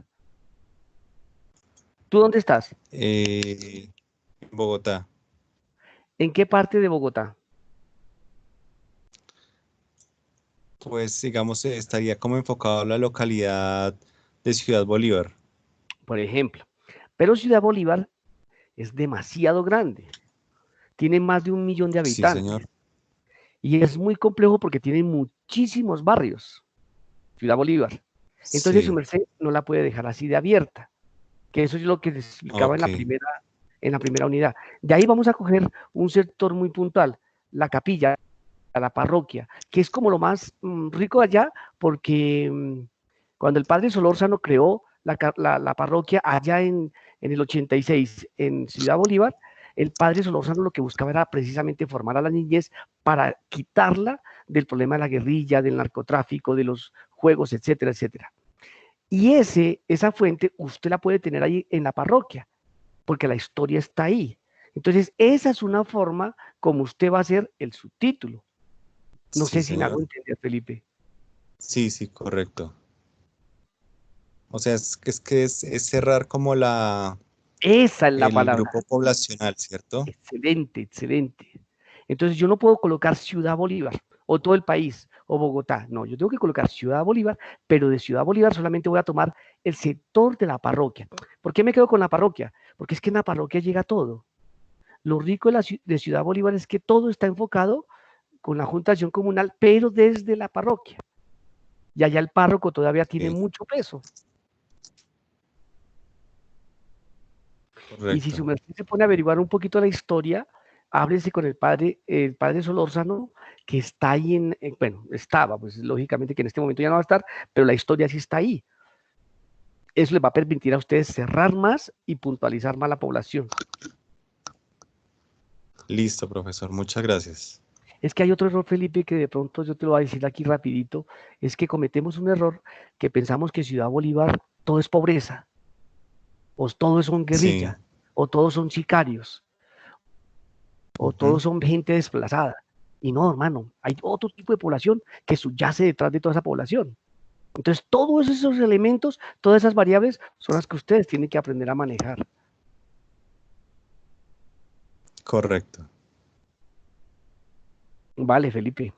¿Tú dónde estás?
En Bogotá,
¿En qué parte de Bogotá?
pues digamos, estaría como enfocado a la localidad de Ciudad Bolívar.
Por ejemplo. Pero Ciudad Bolívar es demasiado grande. Tiene más de 1 millón de
Sí,
habitantes.
señor.
Y es muy complejo porque tiene muchísimos barrios, Ciudad Bolívar. Entonces su
Sí,
merced no la puede dejar así de abierta, que eso es lo que les explicaba
ok.
en la primera unidad. De ahí vamos a coger un sector muy puntual, la capilla, la parroquia, que es como lo más rico de allá, porque cuando el padre Solórzano creó la parroquia allá en el 86 en Ciudad Bolívar, el padre Solórzano lo que buscaba era precisamente formar a la niñez para quitarla del problema de la guerrilla, del narcotráfico, de los juegos, etcétera, etcétera. Y esa fuente usted la puede tener ahí en la parroquia, porque la historia está ahí. Entonces, esa es una forma como usted va a hacer el subtítulo. No
Sí,
sé si me hago
señor.
entender, Felipe.
Sí, sí, correcto. O sea, es cerrar como
Esa es la
el
palabra.
grupo poblacional, ¿cierto?
Excelente, excelente. Entonces yo no puedo colocar Ciudad Bolívar o todo el país o Bogotá. No, yo tengo que colocar Ciudad Bolívar, pero de Ciudad Bolívar solamente voy a tomar el sector de la parroquia. ¿Por qué me quedo con la parroquia? Porque es que en la parroquia llega todo. Lo rico de Ciudad Bolívar es que todo está enfocado con la Junta de Acción Comunal, pero desde la parroquia. Y allá el párroco todavía tiene
Ok,
mucho peso. Y si su
correcto.
merced se pone a averiguar un poquito la historia, háblese con el padre Solórzano, que está ahí bueno, estaba, pues lógicamente que en este momento ya no va a estar, pero la historia sí está ahí. Eso les va a permitir a ustedes cerrar más y puntualizar más la población.
Listo, profesor. Muchas gracias.
Es que hay otro error, Felipe, que de pronto yo te lo voy a decir aquí rapidito, es que cometemos un error que pensamos que Ciudad Bolívar todo es pobreza, o todos son
Sí.
guerrilla, o todos son sicarios, o
Ujú.
todos son gente desplazada. Y no, hermano, hay otro tipo de población que subyace detrás de toda esa población. Entonces, todos esos elementos, todas esas variables son las que ustedes tienen que aprender a manejar.
Correcto.
Vale, Felipe.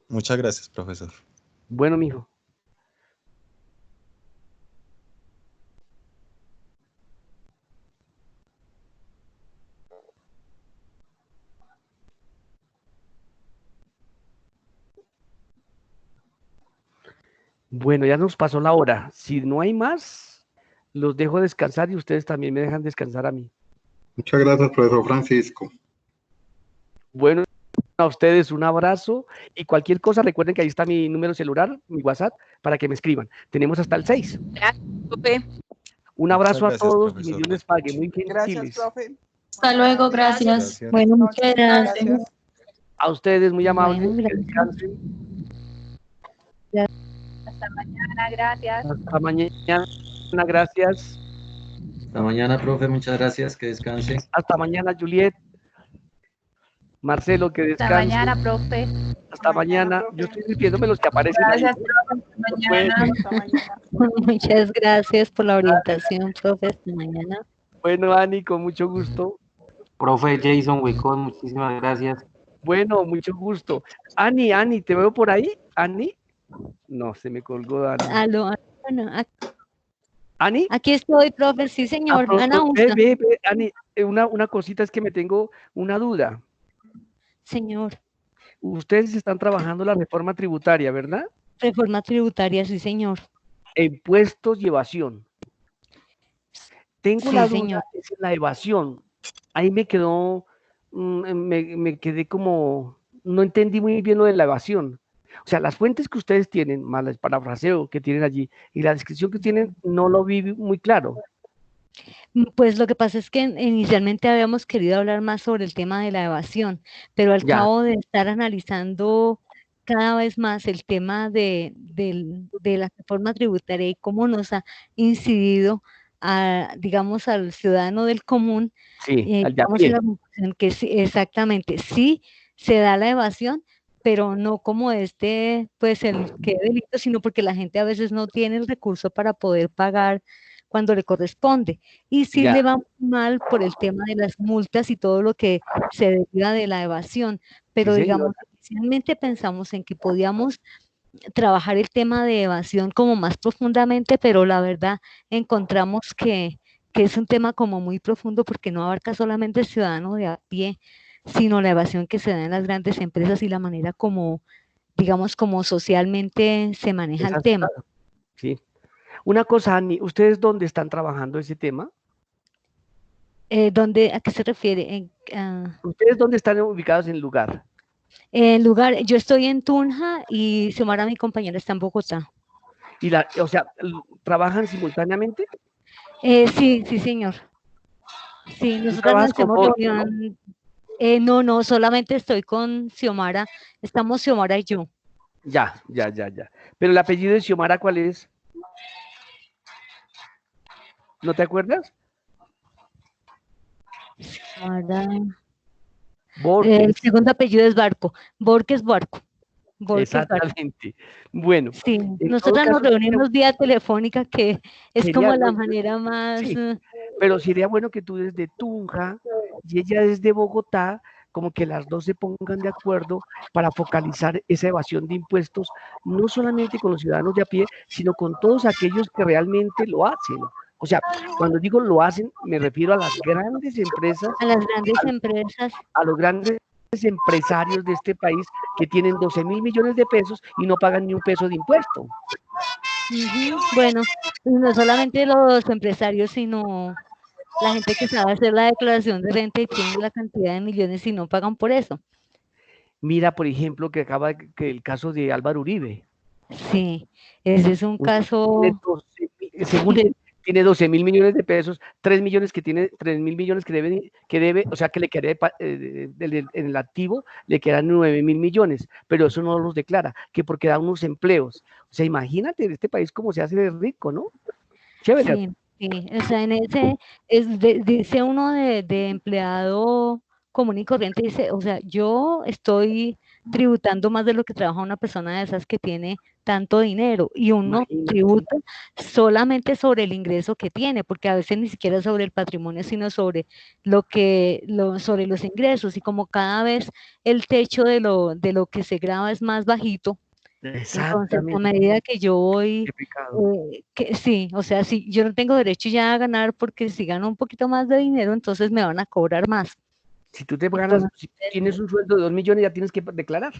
Muchas gracias, profesor.
Bueno, mijo. Bueno, ya nos pasó la hora. Si no hay más, los dejo descansar y ustedes también me dejan descansar a mí.
Muchas gracias, profesor Francisco.
Bueno, a ustedes un abrazo y cualquier cosa, recuerden que ahí está mi número celular, mi WhatsApp, para que me escriban. Tenemos hasta el 6.
Gracias, profe.
Un abrazo
Muchas
a todos
gracias,
y Dios les pague. Muy
Gracias,
gentiles.
profe.
Hasta luego, gracias.
Gracias.
Bueno,
Noches,
muchas gracias.
gracias.
A ustedes, muy amables.
Bueno,
Que
gracias.
descansen.
Hasta mañana, gracias.
Hasta mañana. Gracias.
Hasta mañana, profe, muchas gracias, que descanse.
Hasta mañana, Juliet. Marcelo, que
Hasta
descanse.
mañana, profe.
Hasta mañana.
profe.
Yo estoy escribiéndome los que aparecen ahí.
Gracias, profe. Hasta mañana.
Hasta mañana.
Muchas gracias por la orientación, profe. Hasta mañana.
Bueno, Ani, con mucho gusto.
Profe Jason Huicón, muchísimas gracias.
Bueno, mucho gusto. Ani, ¿te veo por ahí? Ani. No, se me colgó Ani.
Aló, bueno,
Ani.
aquí estoy, profe. Sí, señor. Ana Usa.
Ve, Ani, una cosita es que me tengo una duda.
Señor.
Ustedes están trabajando la reforma tributaria, ¿verdad?
Reforma tributaria, sí, señor.
Impuestos y evasión. Tengo
Sí,
la duda,
señor.
es en la evasión. Ahí me quedó, me quedé como, no entendí muy bien lo de la evasión. O sea, las fuentes que ustedes tienen, más el parafraseo que tienen allí y la descripción que tienen, no lo vi muy claro.
Pues lo que pasa es que inicialmente habíamos querido hablar más sobre el tema de la evasión, pero al
Ya.
cabo de estar analizando cada vez más el tema de la reforma tributaria y cómo nos ha incidido digamos, al ciudadano del común,
Sí, al de a
llegamos a
pie.
la conclusión que sí, exactamente, sí se da la evasión, pero no como pues el que delito, sino porque la gente a veces no tiene el recurso para poder pagar cuando le corresponde. Y sí
Ya.
le va mal por el tema de las multas y todo lo que se deriva de la evasión. Pero
Sí,
digamos, inicialmente pensamos en que podíamos trabajar el tema de evasión como más profundamente, pero la verdad encontramos que es un tema como muy profundo porque no abarca solamente el ciudadano de a pie, sino la evasión que se da en las grandes empresas y la manera como, digamos, como socialmente se maneja el tema.
Sí. Una cosa, Ani, ¿ustedes dónde están trabajando ese tema?
¿A qué se refiere?
¿Ustedes dónde están ubicados en el lugar?
En lugar, yo estoy en Tunja y Xiomara, mi compañera, está en Bogotá.
O sea, ¿trabajan simultáneamente?
Sí, señor. Sí, nosotros nos hacemos reunión. No, solamente estoy con Xiomara. Estamos Xiomara y yo.
Ya. Pero el apellido de Xiomara, ¿cuál es? ¿No te acuerdas?
Xiomara.
Borges.
El segundo apellido es Barco. Borges Barco.
Exactamente. Bueno.
Sí, nosotros nos reunimos vía telefónica, que es como la manera más...
Sí, pero sería bueno que tú desde Tunja y ella desde Bogotá, como que las dos se pongan de acuerdo para focalizar esa evasión de impuestos, no solamente con los ciudadanos de a pie, sino con todos aquellos que realmente lo hacen. O sea, cuando digo lo hacen, me refiero a las grandes empresas.
A las grandes empresas.
A los grandes empresarios de este país que tienen 12.000 millones de pesos y no pagan ni un peso de impuesto.
Bueno, no solamente los empresarios, sino la gente que sabe hacer la declaración de renta y tiene la cantidad de millones y no pagan por eso.
Mira, por ejemplo, que el caso de Álvaro Uribe.
Sí, ese es un caso...
Según él, tiene 12.000 millones de pesos, 3.000 millones que debe, o sea que le queda en el activo, le quedan 9.000 millones, pero eso no los declara, que porque da unos empleos. O sea, imagínate en este país cómo se hace de rico, ¿no? Chévere.
Sí, o sea, en ese, dice uno de empleado común y corriente, dice, o sea, yo estoy tributando más de lo que trabaja una persona de esas que tiene tanto dinero, y uno tributa solamente sobre el ingreso que tiene, porque a veces ni siquiera sobre el patrimonio, sino sobre sobre los ingresos, y como cada vez el techo de lo que se graba es más bajito. Entonces, a medida que yo voy, sí, o sea, si yo no tengo derecho ya a ganar, porque si gano un poquito más de dinero, entonces me van a cobrar más.
Si tú te ganas, si tienes un sueldo de 2 millones, ya tienes que declarar.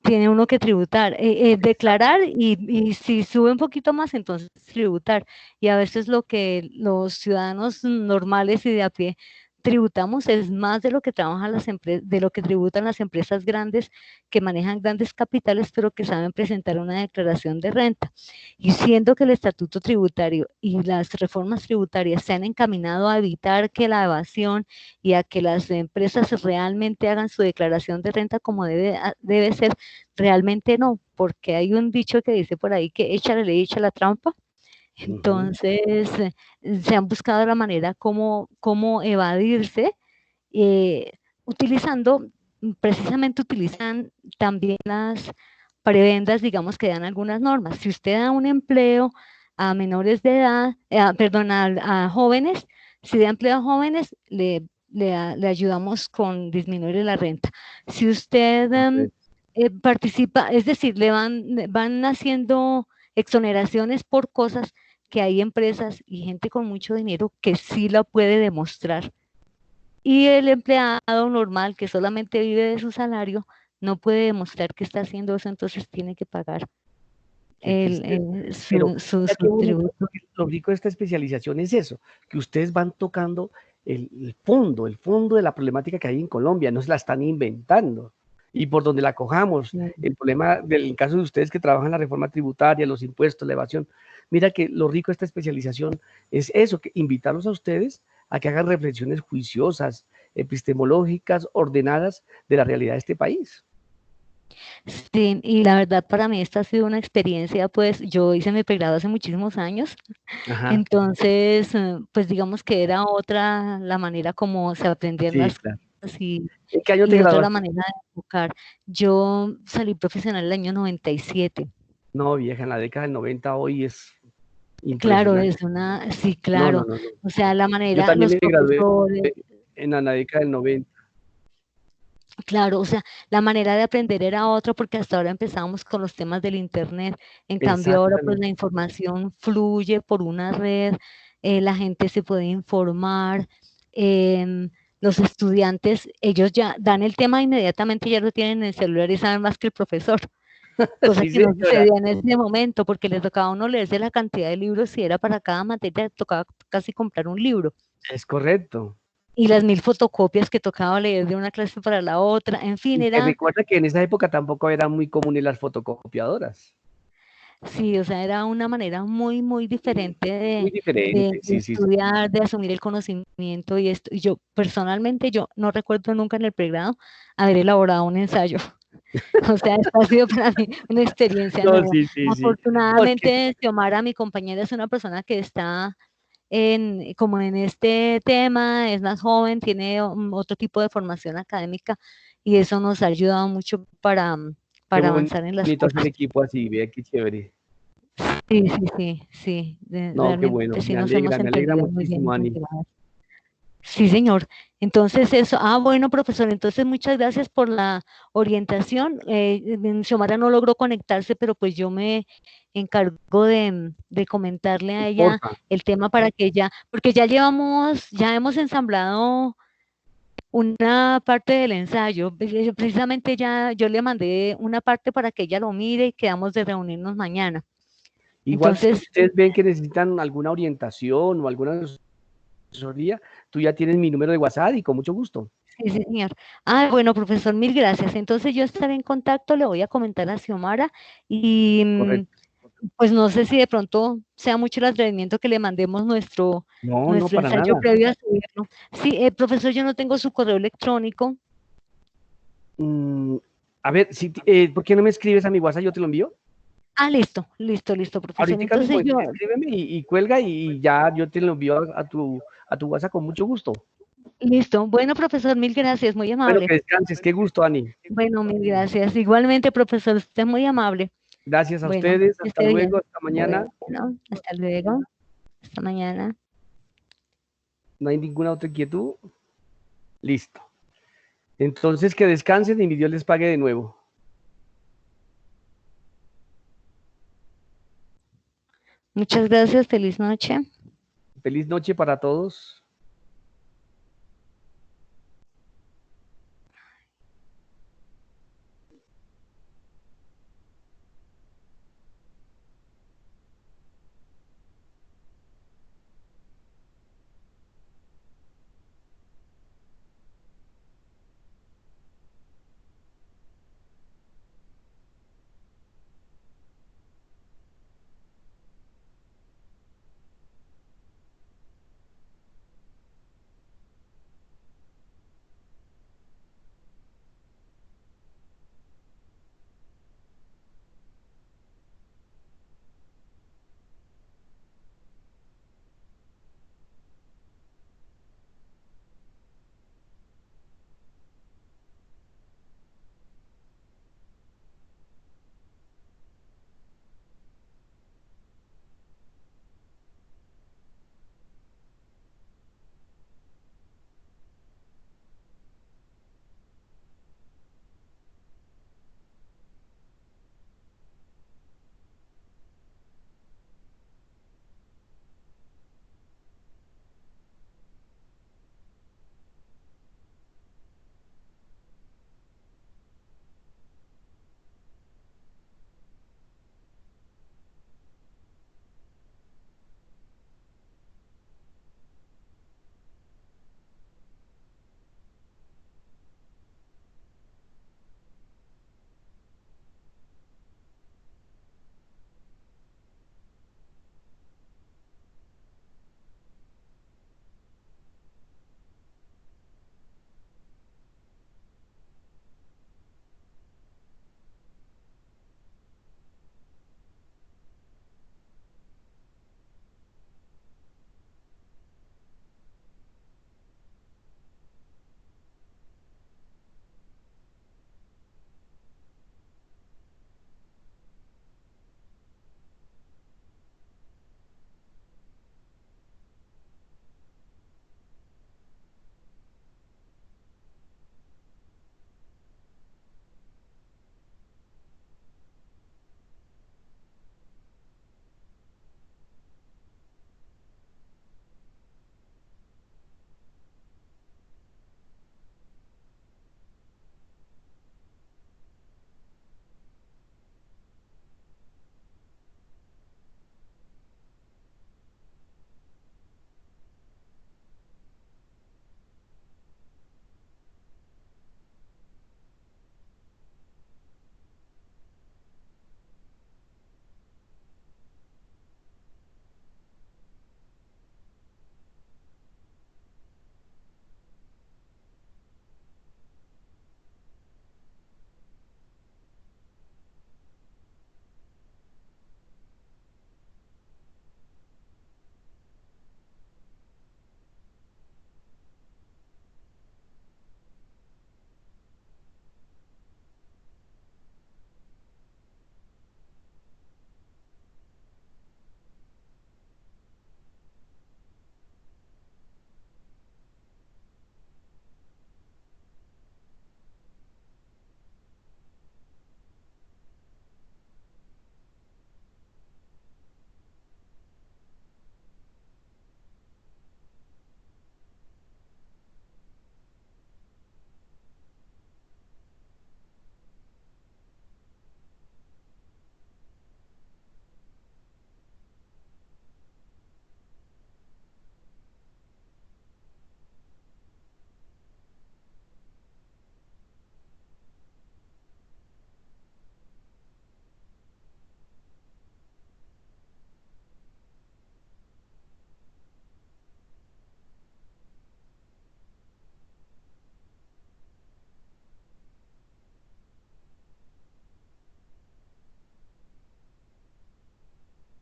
tiene uno que tributar, declarar y si sube un poquito más, entonces tributar. Y a veces lo que los ciudadanos normales y de a pie tributamos es más de lo que trabajan las empresas, de lo que tributan las empresas grandes que manejan grandes capitales, pero que saben presentar una declaración de renta. Y siendo que el estatuto tributario y las reformas tributarias se han encaminado a evitar que la evasión y a que las empresas realmente hagan su declaración de renta como debe ser, realmente no, porque hay un dicho que dice por ahí que echa la ley, echa la trampa. Entonces, se han buscado la manera como evadirse, precisamente utilizan también las prebendas, digamos, que dan algunas normas. Si usted da un empleo a menores de edad, perdón, a jóvenes, si da empleo a jóvenes, le ayudamos con disminuir la renta. Si usted participa, es decir, le van haciendo exoneraciones por cosas que hay empresas y gente con mucho dinero que sí la puede demostrar. Y el empleado normal que solamente vive de su salario no puede demostrar que está haciendo eso, entonces tiene que pagar su tributo.
Lo rico de esta especialización es eso, que ustedes van tocando el fondo de la problemática que hay en Colombia, no se la están inventando. Y por donde la cojamos, el problema del caso de ustedes que trabajan la reforma tributaria, los impuestos, la evasión, mira que lo rico de esta especialización es eso, que invitarlos a ustedes a que hagan reflexiones juiciosas, epistemológicas, ordenadas de la realidad de este país.
Sí, y la verdad para mí esta ha sido una experiencia, pues yo hice mi pregrado hace muchísimos años, entonces pues digamos que era otra la manera como se aprendían las cosas y
¿En qué año te
otra
graduaste?
la manera de enfocar. Yo salí profesional el año 97.
No, vieja, en la década del 90 hoy es
Claro, es una, sí, claro,
No.
o sea, la
Yo
manera,
también
los
me gradué
profesores,
en la década del 90.
claro, o sea, la manera de aprender era otra porque hasta ahora empezábamos con los temas del internet, en cambio ahora pues la información fluye por una red, la gente se puede informar, los estudiantes, ellos ya dan el tema inmediatamente, ya lo tienen en el celular y saben más que el profesor, cosa
Sí,
que no
señora.
sucedía en ese momento porque les tocaba a uno leerse la cantidad de libros, si era para cada materia tocaba casi comprar un libro.
Es correcto.
Y las 1000 fotocopias que tocaba leer de una clase para la otra, en fin,
Y
era...
recuerda que en esa época tampoco eran muy comunes las fotocopiadoras.
Sí, o sea, era una manera muy, muy diferente
Muy
de estudiar, de asumir el conocimiento y esto. Y yo, personalmente, yo no recuerdo nunca en el pregrado haber elaborado un ensayo. O sea, esto ha sido para mí una experiencia nueva. Afortunadamente, Xiomara, mi compañera, es una persona que está como en este tema, es más joven, tiene otro tipo de formación académica y eso nos ha ayudado mucho para avanzar en las cosas.
Un equipo así, vea qué chévere.
Sí.
No, qué bueno,
sí
me
nos hemos
alegra
entendido muy bien.
muchísimo, Ani.
Sí, señor. Entonces eso, bueno, profesor, entonces muchas gracias por la orientación. Xiomara no logró conectarse, pero pues yo me encargo de comentarle a ella el tema para que ella, porque ya hemos ensamblado una parte del ensayo, precisamente yo le mandé una parte para que ella lo mire y quedamos de reunirnos mañana.
Igual
Entonces,
si ustedes ven que necesitan alguna orientación o alguna asesoría, tú ya tienes mi número de WhatsApp y con mucho gusto.
Sí, señor. Bueno, profesor, mil gracias. Entonces yo estaré en contacto, le voy a comentar a Xiomara y pues no sé si de pronto sea mucho el atrevimiento que le mandemos nuestro ensayo previo a subirlo. Sí, profesor, yo no tengo su correo electrónico.
A ver, ¿por qué no me escribes a mi WhatsApp? Yo te lo envío.
Listo, profesor.
Ahorita
entonces
escríbeme y cuelga y ya yo te lo envío a tu WhatsApp con mucho gusto.
Listo. Bueno, profesor, mil gracias, muy amable.
Bueno, que descanses, qué gusto, Ani.
Bueno, mil gracias. Igualmente, profesor, usted es muy amable.
Gracias a ustedes, hasta luego, hasta mañana.
Bueno, hasta luego, hasta mañana.
¿No hay ninguna otra inquietud? Listo. Entonces, que descansen y mi Dios les pague de nuevo.
Muchas gracias, feliz noche.
Feliz noche para todos.